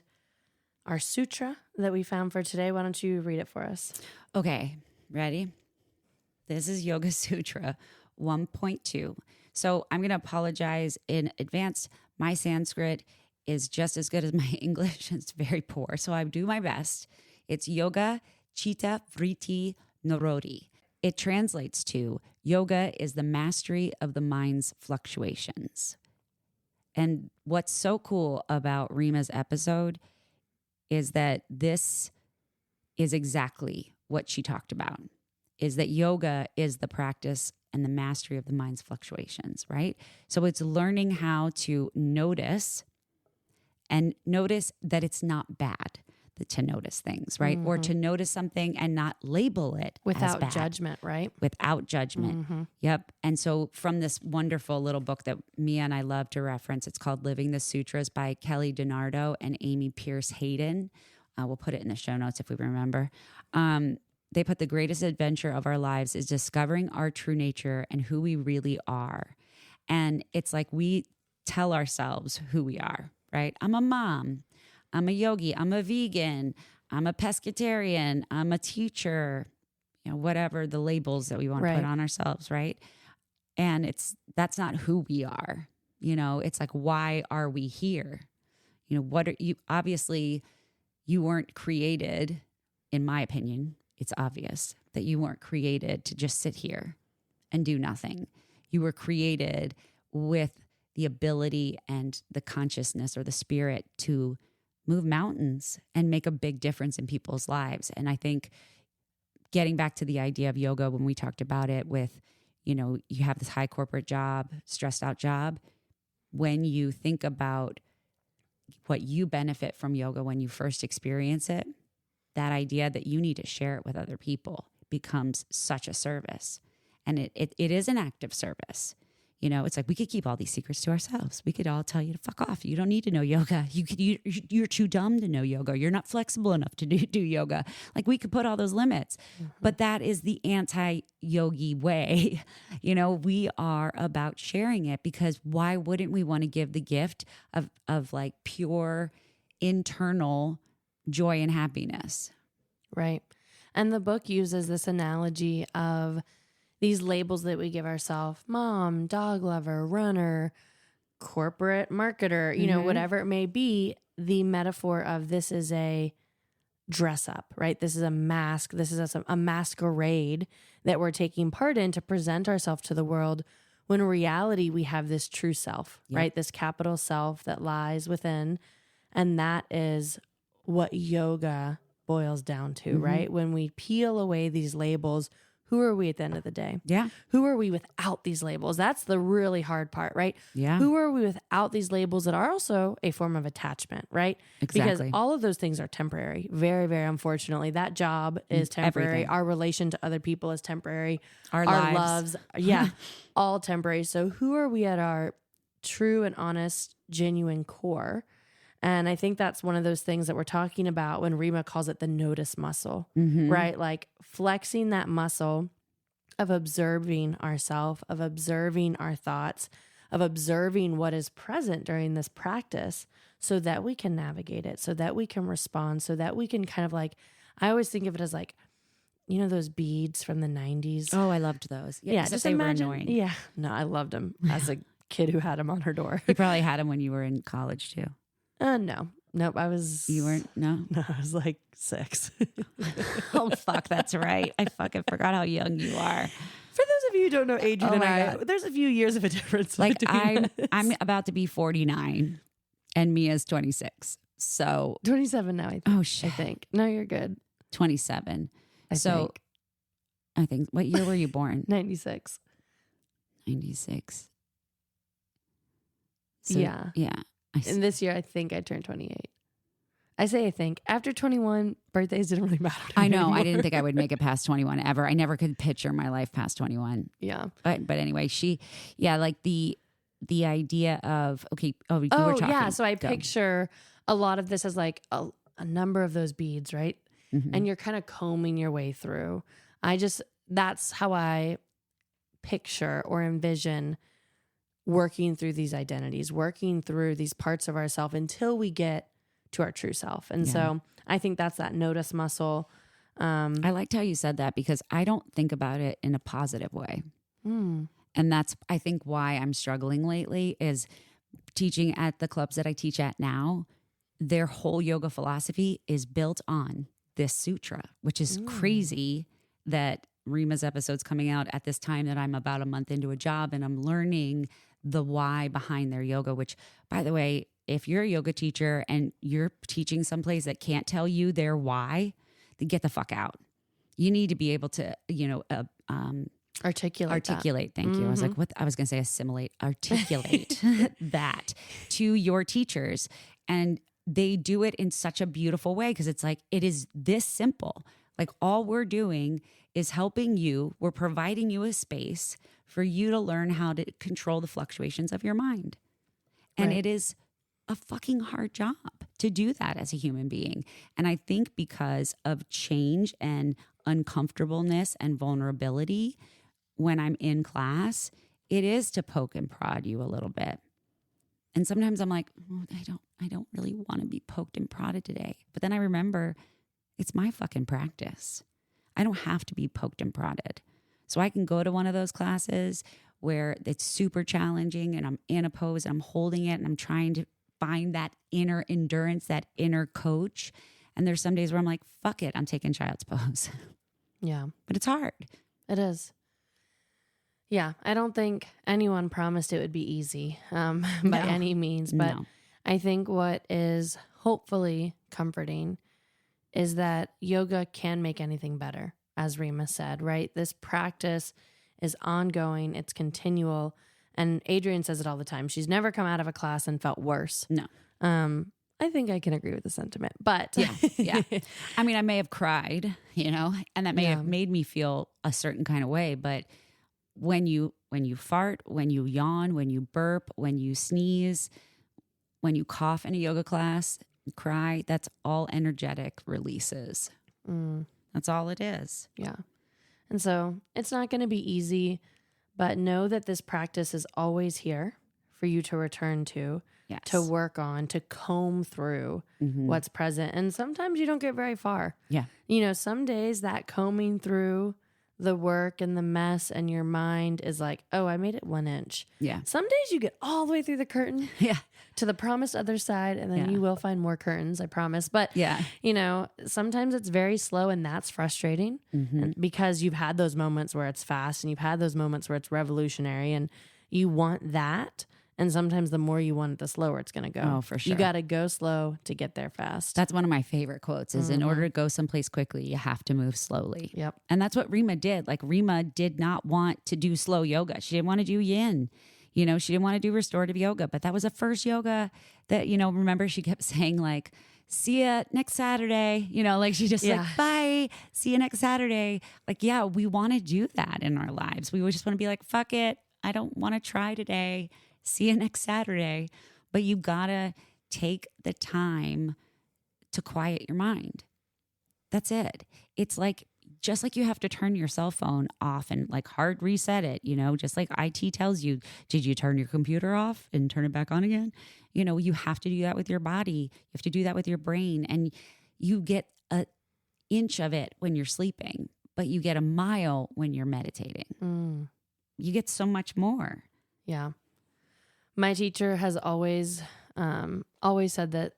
Speaker 4: our sutra that we found for today. Why don't you read it for us?
Speaker 1: Okay, ready? This is Yoga Sutra 1.2. So I'm going to apologize in advance. My Sanskrit is just as good as my English. It's very poor, so I do my best. It's Yoga Chitta Vritti Narodi. It translates to yoga is the mastery of the mind's fluctuations. And what's so cool about Rhema's episode is that this is exactly what she talked about, is that yoga is the practice and the mastery of the mind's fluctuations, right? So it's learning how to notice and notice that it's not bad to notice things, right? Or to notice something and not label it as
Speaker 4: Without
Speaker 1: bad.
Speaker 4: judgment, right?
Speaker 1: Without judgment. Yep. And so from this wonderful little book that Mia and I love to reference, it's called Living the Sutras by Kelly DiNardo and Amy Pierce Hayden. We'll put it in the show notes if we remember. They put the greatest adventure of our lives is discovering our true nature and who we really are. And it's like we tell ourselves who we are, right? I'm a mom. I'm a yogi. I'm a vegan. I'm a pescatarian. I'm a teacher, you know, whatever the labels that we want to put on ourselves, right? And that's not who we are. You know, it's like, why are we here? You know, what are you? Obviously, you weren't created, in my opinion, it's obvious that you weren't created to just sit here and do nothing. You were created with the ability and the consciousness or the spirit to move mountains and make a big difference in people's lives. And I think getting back to the idea of yoga, when we talked about it with, you know, you have this high corporate job, stressed out job, when you think about what you benefit from yoga when you first experience it, that idea that you need to share it with other people becomes such a service. And it is an act of service. You know, it's like we could keep all these secrets to ourselves. We could all tell you to fuck off. You don't need to know yoga. You're too dumb to know yoga. You're not flexible enough to do yoga. Like we could put all those limits, but that is the anti-yogi way. You know, we are about sharing it because why wouldn't we want to give the gift of like pure internal joy and happiness?
Speaker 4: Right. And the book uses this analogy of these labels that we give ourselves: mom, dog lover, runner, corporate marketer, you know, whatever it may be. The metaphor of this is a dress up, right? This is a mask. This is a masquerade that we're taking part in to present ourselves to the world, when in reality we have this true self, right? This capital self that lies within. And that is what yoga boils down to, right? When we peel away these labels, who are we at the end of the day?
Speaker 1: Yeah.
Speaker 4: Who are we without these labels? That's the really hard part, right?
Speaker 1: Yeah.
Speaker 4: Who are we without these labels that are also a form of attachment, right?
Speaker 1: Exactly.
Speaker 4: Because all of those things are temporary. Very, very unfortunately. That job is temporary.
Speaker 1: Everything.
Speaker 4: Our relation to other people is temporary.
Speaker 1: Our
Speaker 4: loves, yeah, all temporary. So who are we at our true and honest, genuine core? And I think that's one of those things that we're talking about when Rhema calls it the notice muscle, right? Like flexing that muscle of observing ourselves, of observing our thoughts, of observing what is present during this practice so that we can navigate it, so that we can respond, so that we can kind of like, I always think of it as like, those beads from the 90s.
Speaker 1: Oh, I loved those.
Speaker 4: Yeah,
Speaker 1: except
Speaker 4: just
Speaker 1: they
Speaker 4: imagine.
Speaker 1: were annoying.
Speaker 4: Yeah, no, I loved them as a kid who had them on her door.
Speaker 1: You probably had them when you were in college too.
Speaker 4: No, nope. I was.
Speaker 1: You weren't? No.
Speaker 4: No, I was like 6.
Speaker 1: Oh fuck, that's right. I fucking forgot how young you are.
Speaker 4: For those of you who don't know Adrienne
Speaker 1: Oh
Speaker 4: and
Speaker 1: my
Speaker 4: I,
Speaker 1: God.
Speaker 4: there's a few years of a difference.
Speaker 1: Like
Speaker 4: between us.
Speaker 1: I'm about to be 49, and Mia's 26. So
Speaker 4: 27 now. I think.
Speaker 1: oh
Speaker 4: I
Speaker 1: shit,
Speaker 4: think. No, you're good.
Speaker 1: 27.
Speaker 4: I
Speaker 1: So
Speaker 4: think.
Speaker 1: I think what year were you born?
Speaker 4: 96.
Speaker 1: 96. So,
Speaker 4: Yeah.
Speaker 1: yeah.
Speaker 4: And this year, I think I turned 28. I say I think. After 21, birthdays didn't really matter to
Speaker 1: I
Speaker 4: me
Speaker 1: know. I
Speaker 4: anymore.
Speaker 1: didn't think I would make it past 21 ever. I never could picture my life past 21.
Speaker 4: Yeah.
Speaker 1: But anyway, like the idea of, okay, you were talking.
Speaker 4: yeah. So I
Speaker 1: Go.
Speaker 4: picture a lot of this as like a number of those beads, right?
Speaker 1: Mhm.
Speaker 4: And you're kind of combing your way through. That's how I picture or envision working through these identities, working through these parts of ourself until we get to our true self. And so I think that's that notice muscle.
Speaker 1: I liked how you said that because I don't think about it in a positive way. And that's, I think, why I'm struggling lately is teaching at the clubs that I teach at now. Their whole yoga philosophy is built on this sutra, which is crazy that Rhema's episode's coming out at this time that I'm about a month into a job and I'm learning the why behind their yoga, which, by the way, if you're a yoga teacher and you're teaching someplace that can't tell you their why, then get the fuck out. You need to be able to,
Speaker 4: Articulate.
Speaker 1: Thank you. I was like, what? I was going to say assimilate, articulate that to your teachers. And they do it in such a beautiful way because it's like, it is this simple. Like all we're doing is helping you. We're providing you a space for you to learn how to control the fluctuations of your mind. And
Speaker 4: Right.
Speaker 1: it is a fucking hard job to do that as a human being. And I think because of change and uncomfortableness and vulnerability, when I'm in class, it is to poke and prod you a little bit. And sometimes I'm like, I don't really want to be poked and prodded today. But then I remember it's my fucking practice. I don't have to be poked and prodded. So I can go to one of those classes where it's super challenging and I'm in a pose and I'm holding it and I'm trying to find that inner endurance, that inner coach. And there's some days where I'm like, fuck it, I'm taking child's pose.
Speaker 4: Yeah.
Speaker 1: But it's hard.
Speaker 4: It is. Yeah, I don't think anyone promised it would be easy by
Speaker 1: No.
Speaker 4: any means. But
Speaker 1: No.
Speaker 4: I think what is hopefully comforting is that yoga can make anything better, as Rhema said, right? This practice is ongoing, it's continual. And Adrienne says it all the time. She's never come out of a class and felt worse.
Speaker 1: No.
Speaker 4: I think I can agree with the sentiment, but
Speaker 1: Yeah. I mean, I may have cried, and that may have made me feel a certain kind of way. But when you fart, when you yawn, when you burp, when you sneeze, when you cough in a yoga class, cry, that's all energetic releases. That's all it is.
Speaker 4: Yeah. And so it's not going to be easy, but know that this practice is always here for you to return to,
Speaker 1: Yes.
Speaker 4: to work on, to comb through what's present. And sometimes you don't get very far.
Speaker 1: Yeah.
Speaker 4: Some days that combing through the work and the mess and your mind is like, oh, I made it 1 inch.
Speaker 1: Yeah.
Speaker 4: Some days you get all the way through the curtain
Speaker 1: Yeah.
Speaker 4: to the promised other side, and then
Speaker 1: Yeah.
Speaker 4: you will find more curtains, I promise. But,
Speaker 1: Yeah.
Speaker 4: sometimes it's very slow, and that's frustrating and because you've had those moments where it's fast and you've had those moments where it's revolutionary and you want that. And sometimes the more you want it, the slower it's going to go.
Speaker 1: Oh, for sure.
Speaker 4: You got to go slow to get there fast.
Speaker 1: That's one of my favorite quotes is in order to go someplace quickly, you have to move slowly.
Speaker 4: Yep.
Speaker 1: And that's what Rhema did. Like Rhema did not want to do slow yoga. She didn't want to do yin. She didn't want to do restorative yoga, but that was the first yoga that, remember she kept saying like, see ya next Saturday, like she just like, bye, see you next Saturday. Like, yeah, we want to do that in our lives. We would just want to be like, fuck it. I don't want to try today. See you next Saturday. But you gotta take the time to quiet your mind. That's it. It's like, just like you have to turn your cell phone off and like hard reset it, just like IT tells you, did you turn your computer off and turn it back on again? You have to do that with your body. You have to do that with your brain. And you get an inch of it when you're sleeping. but you get a mile when you're meditating. You get so much more.
Speaker 4: Yeah. My teacher has always said that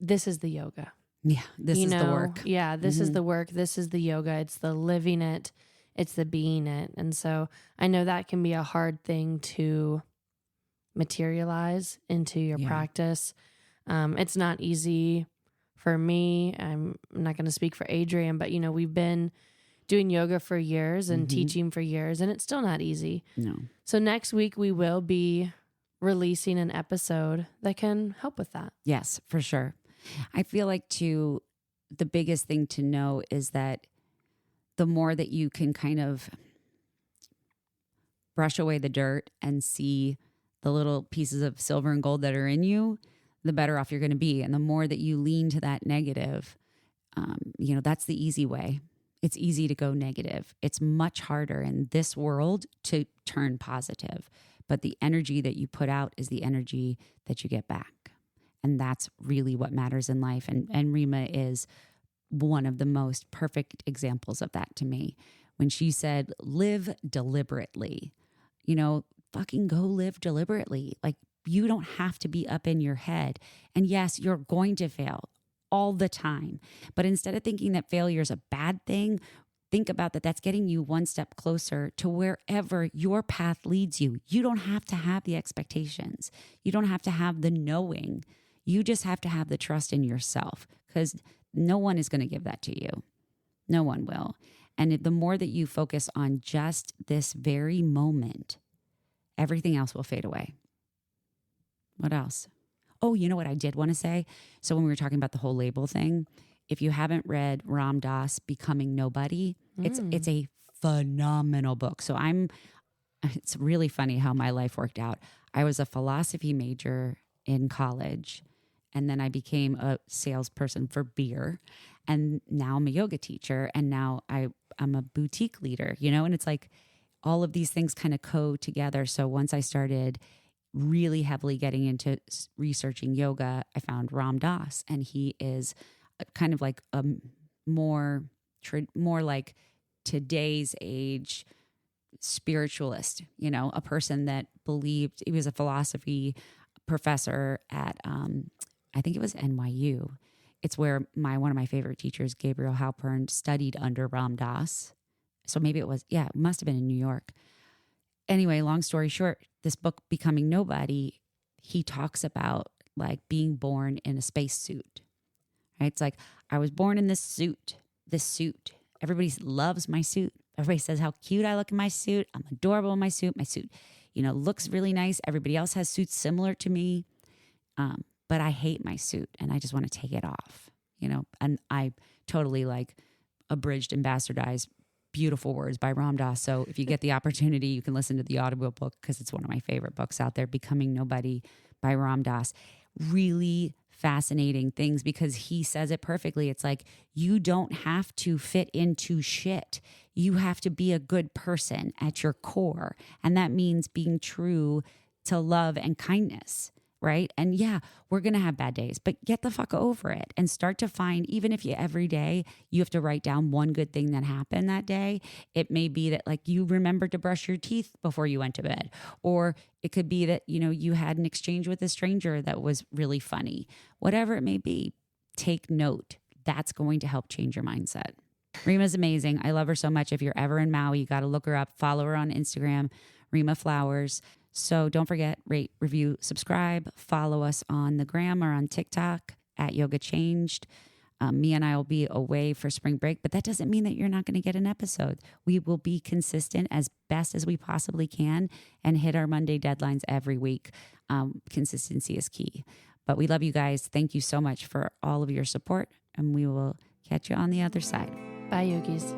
Speaker 4: this is the yoga.
Speaker 1: Yeah, this is the work.
Speaker 4: Yeah, this is the work. This is the yoga. It's the living it. It's the being it. And so I know that can be a hard thing to materialize into your practice. It's not easy for me. I'm not going to speak for Adrienne, but we've been doing yoga for years and teaching for years, and it's still not easy.
Speaker 1: No.
Speaker 4: So next week we will be releasing an episode that can help with that.
Speaker 1: Yes, for sure. I feel like too, the biggest thing to know is that the more that you can kind of brush away the dirt and see the little pieces of silver and gold that are in you, the better off you're going to be. And the more that you lean to that negative, that's the easy way. It's easy to go negative. It's much harder in this world to turn positive. But the energy that you put out is the energy that you get back. And that's really what matters in life. And Rhema is one of the most perfect examples of that to me. When she said, live deliberately, fucking go live deliberately. Like, you don't have to be up in your head. And yes, you're going to fail all the time. But instead of thinking that failure is a bad thing, think about that. That's getting you one step closer to wherever your path leads you. You don't have to have the expectations. You don't have to have the knowing. You just have to have the trust in yourself, because no one is going to give that to you. No one will. And the more that you focus on just this very moment, everything else will fade away. What else? Oh, you know what I did want to say? So when we were talking about the whole label thing, if you haven't read Ram Dass, Becoming Nobody, it's a phenomenal book. So it's really funny how my life worked out. I was a philosophy major in college, and then I became a salesperson for beer, and now I'm a yoga teacher, and now I'm a boutique leader, and it's like all of these things kind of go together. So once I started really heavily getting into researching yoga, I found Ram Dass, and he is kind of like a more like today's age spiritualist, a person that believed. He was a philosophy professor at I think it was NYU. It's where one of my favorite teachers, Gabriel Halpern, studied under Ram Dass. So maybe it must have been in New York. Anyway, long story short, this book, Becoming Nobody, he talks about like being born in a spacesuit. Right? It's like, I was born in this suit. Everybody loves my suit. Everybody says how cute I look in my suit. I'm adorable in my suit. My suit, looks really nice. Everybody else has suits similar to me. But I hate my suit and I just want to take it off, and I totally like abridged and bastardized beautiful words by Ram Dass. So if you get the opportunity, you can listen to the audio book, because it's one of my favorite books out there, Becoming Nobody by Ram Dass. Really fascinating things, because he says it perfectly. It's like, you don't have to fit into shit. You have to be a good person at your core. And that means being true to love and kindness. Right? And yeah, we're going to have bad days, but get the fuck over it and start to find, even if every day you have to write down one good thing that happened that day. It may be that like you remembered to brush your teeth before you went to bed, or it could be that, you had an exchange with a stranger that was really funny. Whatever it may be, take note. That's going to help change your mindset. Rhema's amazing. I love her so much. If you're ever in Maui, you got to look her up, follow her on Instagram, Rhema Flowers. So don't forget, rate, review, subscribe, follow us on the gram or on TikTok at Yoga Changed. Mia and I will be away for spring break, but that doesn't mean that you're not going to get an episode. We will be consistent as best as we possibly can and hit our Monday deadlines every week. Consistency is key. But we love you guys. Thank you so much for all of your support, and we will catch you on the other side.
Speaker 4: Bye, yogis.